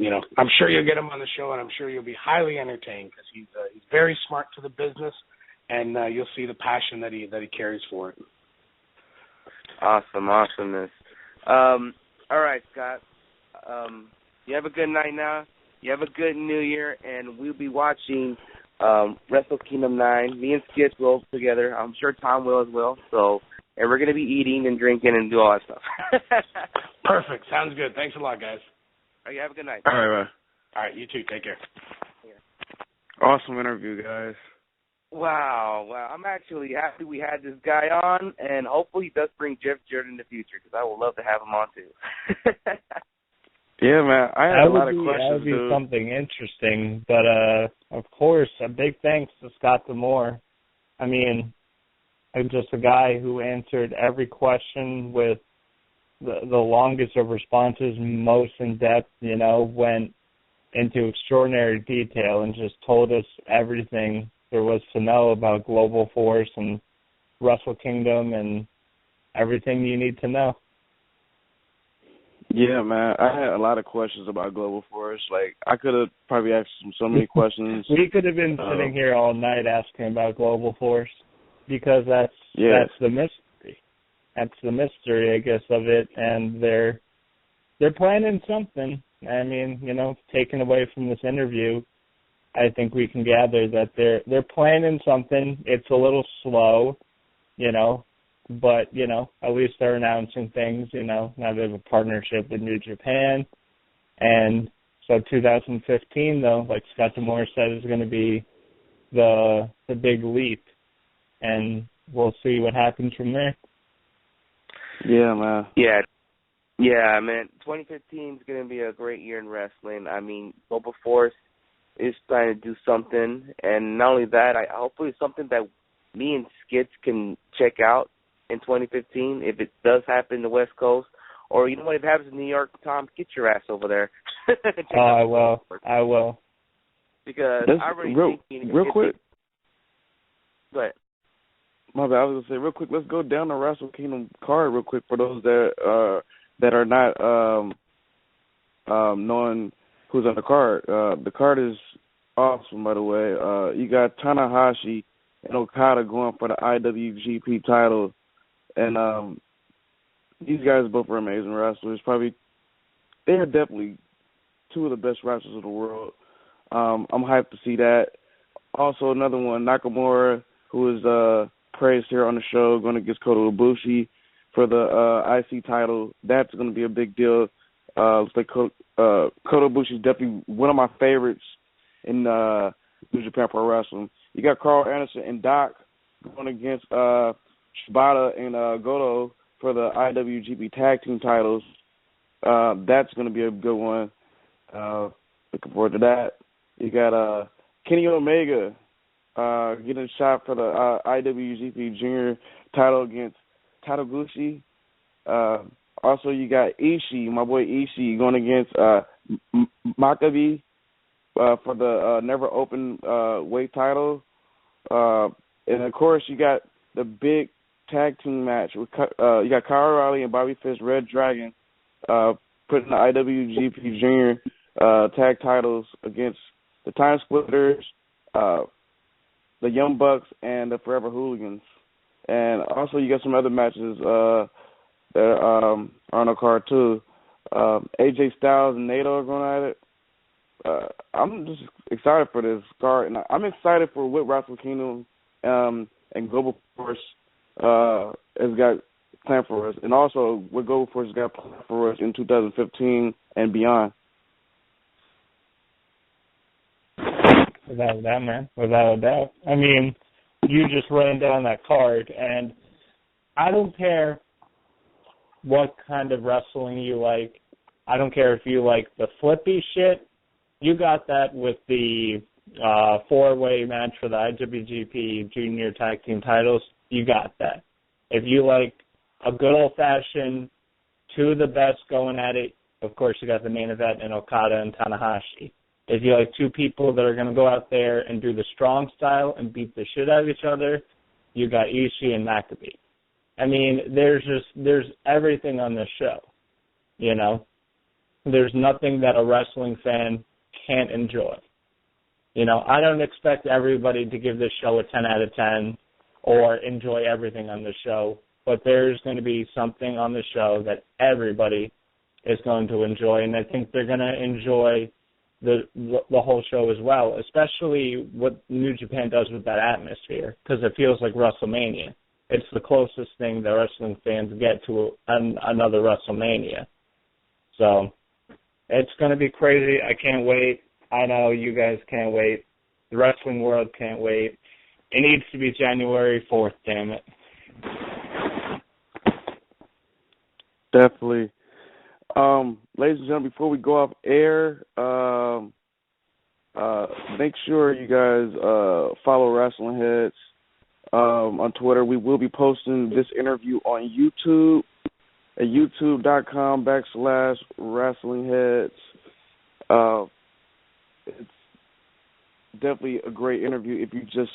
sure you'll get him on the show, and I'm sure you'll be highly entertained because he's very smart to the business, and you'll see the passion that he carries for it. Awesomeness. All right, Scott. You have a good night now. You have a good New Year, and we'll be watching Wrestle Kingdom 9. Me and Skip will together. I'm sure Tom will as well. So, and we're going to be eating and drinking and do all that stuff. Perfect. Sounds good. Thanks a lot, guys. All right, you have a good night. All right, man. All right, you too. Take care. Awesome interview, guys. Wow. I'm actually happy we had this guy on, and hopefully he does bring Jeff Jarrett in the future because I would love to have him on too. Yeah, man. I had a lot of questions. That would be something interesting, but of course, a big thanks to Scott Amore. I mean, I'm just a guy who answered every question with the longest of responses, most in depth. Went into extraordinary detail and just told us everything there was to know about Global Force and Wrestle Kingdom and everything you need to know. Yeah, man. I had a lot of questions about Global Force. Like, I could have probably asked him so many questions. We could have been sitting here all night asking about Global Force because that's the mystery. That's the mystery, I guess, of it. And they're planning something. I mean, taken away from this interview, I think we can gather that they're planning something. It's a little slow, but, at least they're announcing things, now they have a partnership with New Japan. And so 2015, though, like Scott Amore said, is going to be the big leap. And we'll see what happens from there. Yeah, man. Yeah, man. 2015 is going to be a great year in wrestling. I mean, Global Force is trying to do something. And not only that, hopefully it's something that me and Skits can check out in 2015 if it does happen in the West Coast. Or, if it happens in New York, Tom, get your ass over there. I will. Because I really think... Real quick. Go ahead. My bad, I was going to say, real quick, let's go down the Wrestle Kingdom card real quick for those that are not knowing who's on the card. The card is awesome, by the way. You got Tanahashi and Okada going for the IWGP title. And these guys both are amazing wrestlers. They're definitely two of the best wrestlers in the world. I'm hyped to see that. Also, another one, Nakamura, who is praised here on the show, going against Kota Ibushi for the IC title. That's going to be a big deal. Looks like Kota Ibushi is definitely one of my favorites in New Japan Pro Wrestling. You got Carl Anderson and Doc going against Shibata and Goto for the IWGP Tag Team titles. That's going to be a good one. Looking forward to that. You got Kenny Omega getting a shot for the IWGP Junior title against Tadaguchi. Also, you got Ishii, my boy Ishii, going against Makabe for the Never Open weight title. And, of course, you got the big tag team match. You got Kyle O'Reilly and Bobby Fish, Red Dragon, putting the IWGP Junior tag titles against the Time Splitters, the Young Bucks, and the Forever Hooligans. And also you got some other matches that are on the card too. AJ Styles and Naito are going at it. I'm just excited for this card, and I'm excited for what Wrestle Kingdom and Global Force has got planned for us, and also what Global Force got planned for us in 2015 and beyond. Without a doubt, man. Without a doubt. I mean, you just ran down that card, and I don't care what kind of wrestling you like. I don't care if you like the flippy shit. You got that with the four-way match for the IWGP Junior Tag Team titles. You got that. If you like a good old-fashioned two of the best going at it, of course you got the main event in Okada and Tanahashi. If you like two people that are going to go out there and do the strong style and beat the shit out of each other, you got Ishii and Maccabee. I mean, there's everything on this show, you know. There's nothing that a wrestling fan can't enjoy. You know, I don't expect everybody to give this show a 10 out of 10 or enjoy everything on the show, but there's going to be something on the show that everybody is going to enjoy, and I think they're going to enjoy the whole show as well, especially what New Japan does with that atmosphere, because it feels like WrestleMania. It's the closest thing that wrestling fans get to another WrestleMania. So it's going to be crazy. I can't wait. I know you guys can't wait. The wrestling world can't wait. It needs to be January 4th, damn it. Definitely. Ladies and gentlemen, before we go off air, make sure you guys follow Wrestling Heads on Twitter. We will be posting this interview on YouTube at youtube.com/WrestlingHeads. It's definitely a great interview if you just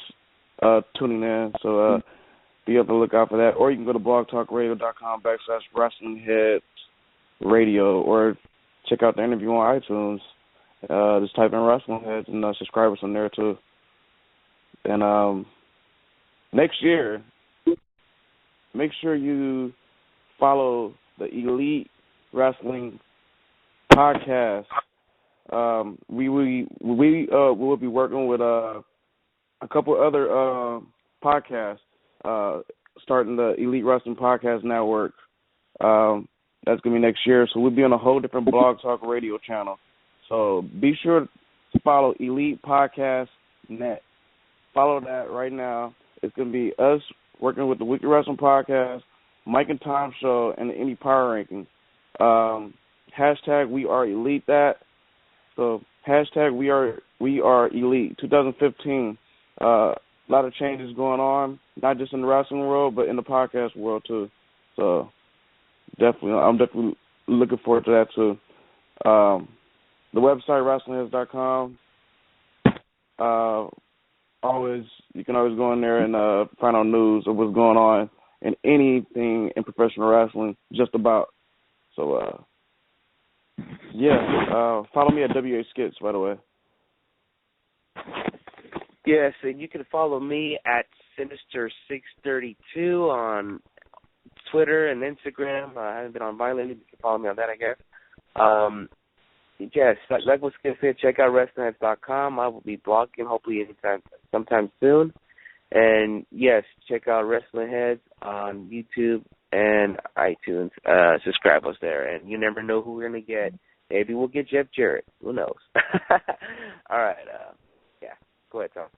tuning in. So be able to look out for that. Or you can go to blogtalkradio.com/WrestlingHeads Radio, or check out the interview on iTunes. Just type in Wrestling Heads and subscribe us on there too. And next year, make sure you follow the Elite Wrestling Podcast. We will be working with a couple other podcasts, starting the Elite Wrestling Podcast Network. That's going to be next year. So we'll be on a whole different Blog Talk Radio channel. So be sure to follow Elite Podcast Net. Follow that right now. It's going to be us working with the Weekly Wrestling Podcast, Mike and Tom Show, and the Indie Power Ranking. Hashtag We Are Elite that. So hashtag We Are Elite 2015. A lot of changes going on, not just in the wrestling world, but in the podcast world too. So I'm definitely looking forward to that too. The website WrestlingHeads.com. You can always go in there and find out news of what's going on in anything in professional wrestling, just about. So follow me at WH Skits, by the way. Yes, and you can follow me at Sinister632 on Twitter and Instagram. I haven't been on Violent. You can follow me on that, I guess. Yes, like what Skip said, check out WrestlingHeads.com. I will be blogging hopefully sometime soon. And yes, check out Wrestling Heads on YouTube and iTunes. Subscribe us there, and you never know who we're gonna get. Maybe we'll get Jeff Jarrett. Who knows? All right. Go ahead, Tom.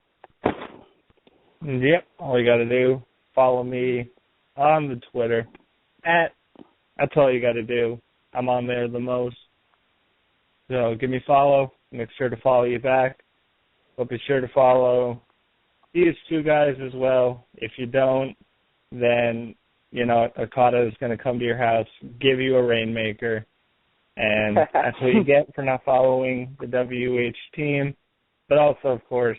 Yep. All you got to do, follow me on the Twitter. That's all you got to do. I'm on there the most. So give me a follow. Make sure to follow you back. But be sure to follow these two guys as well. If you don't, then, Okada is going to come to your house, give you a Rainmaker. And that's what you get for not following the WH team. But also, of course,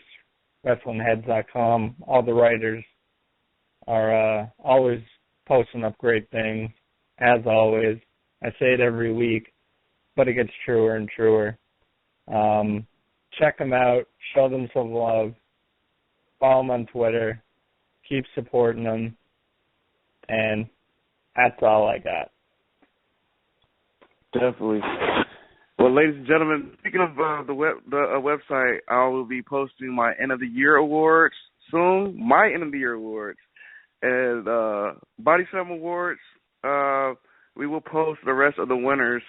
WrestlingHeads.com. All the writers are always posting up great things, as always. I say it every week, but it gets truer and truer. Check them out. Show them some love. Follow them on Twitter. Keep supporting them. And that's all I got. Definitely. Well, ladies and gentlemen, speaking of the website, I will be posting my End of the Year awards soon. My End of the Year awards and Body Slam awards we will post the rest of the winners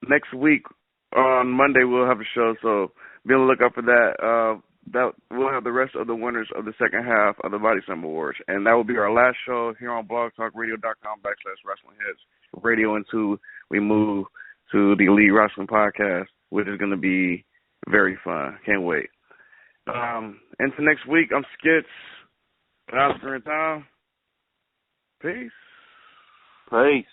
next week. On Monday, we'll have a show, so be on the lookout for that. That we'll have the rest of the winners of the second half of the Body Slam Awards, and that will be our last show here on blogtalkradio.com/WrestlingHeads radio until we move to the Elite Wrestling Podcast, which is going to be very fun. Can't wait. Until next week, I'm Skits, Oscar and Tom. Peace. Peace.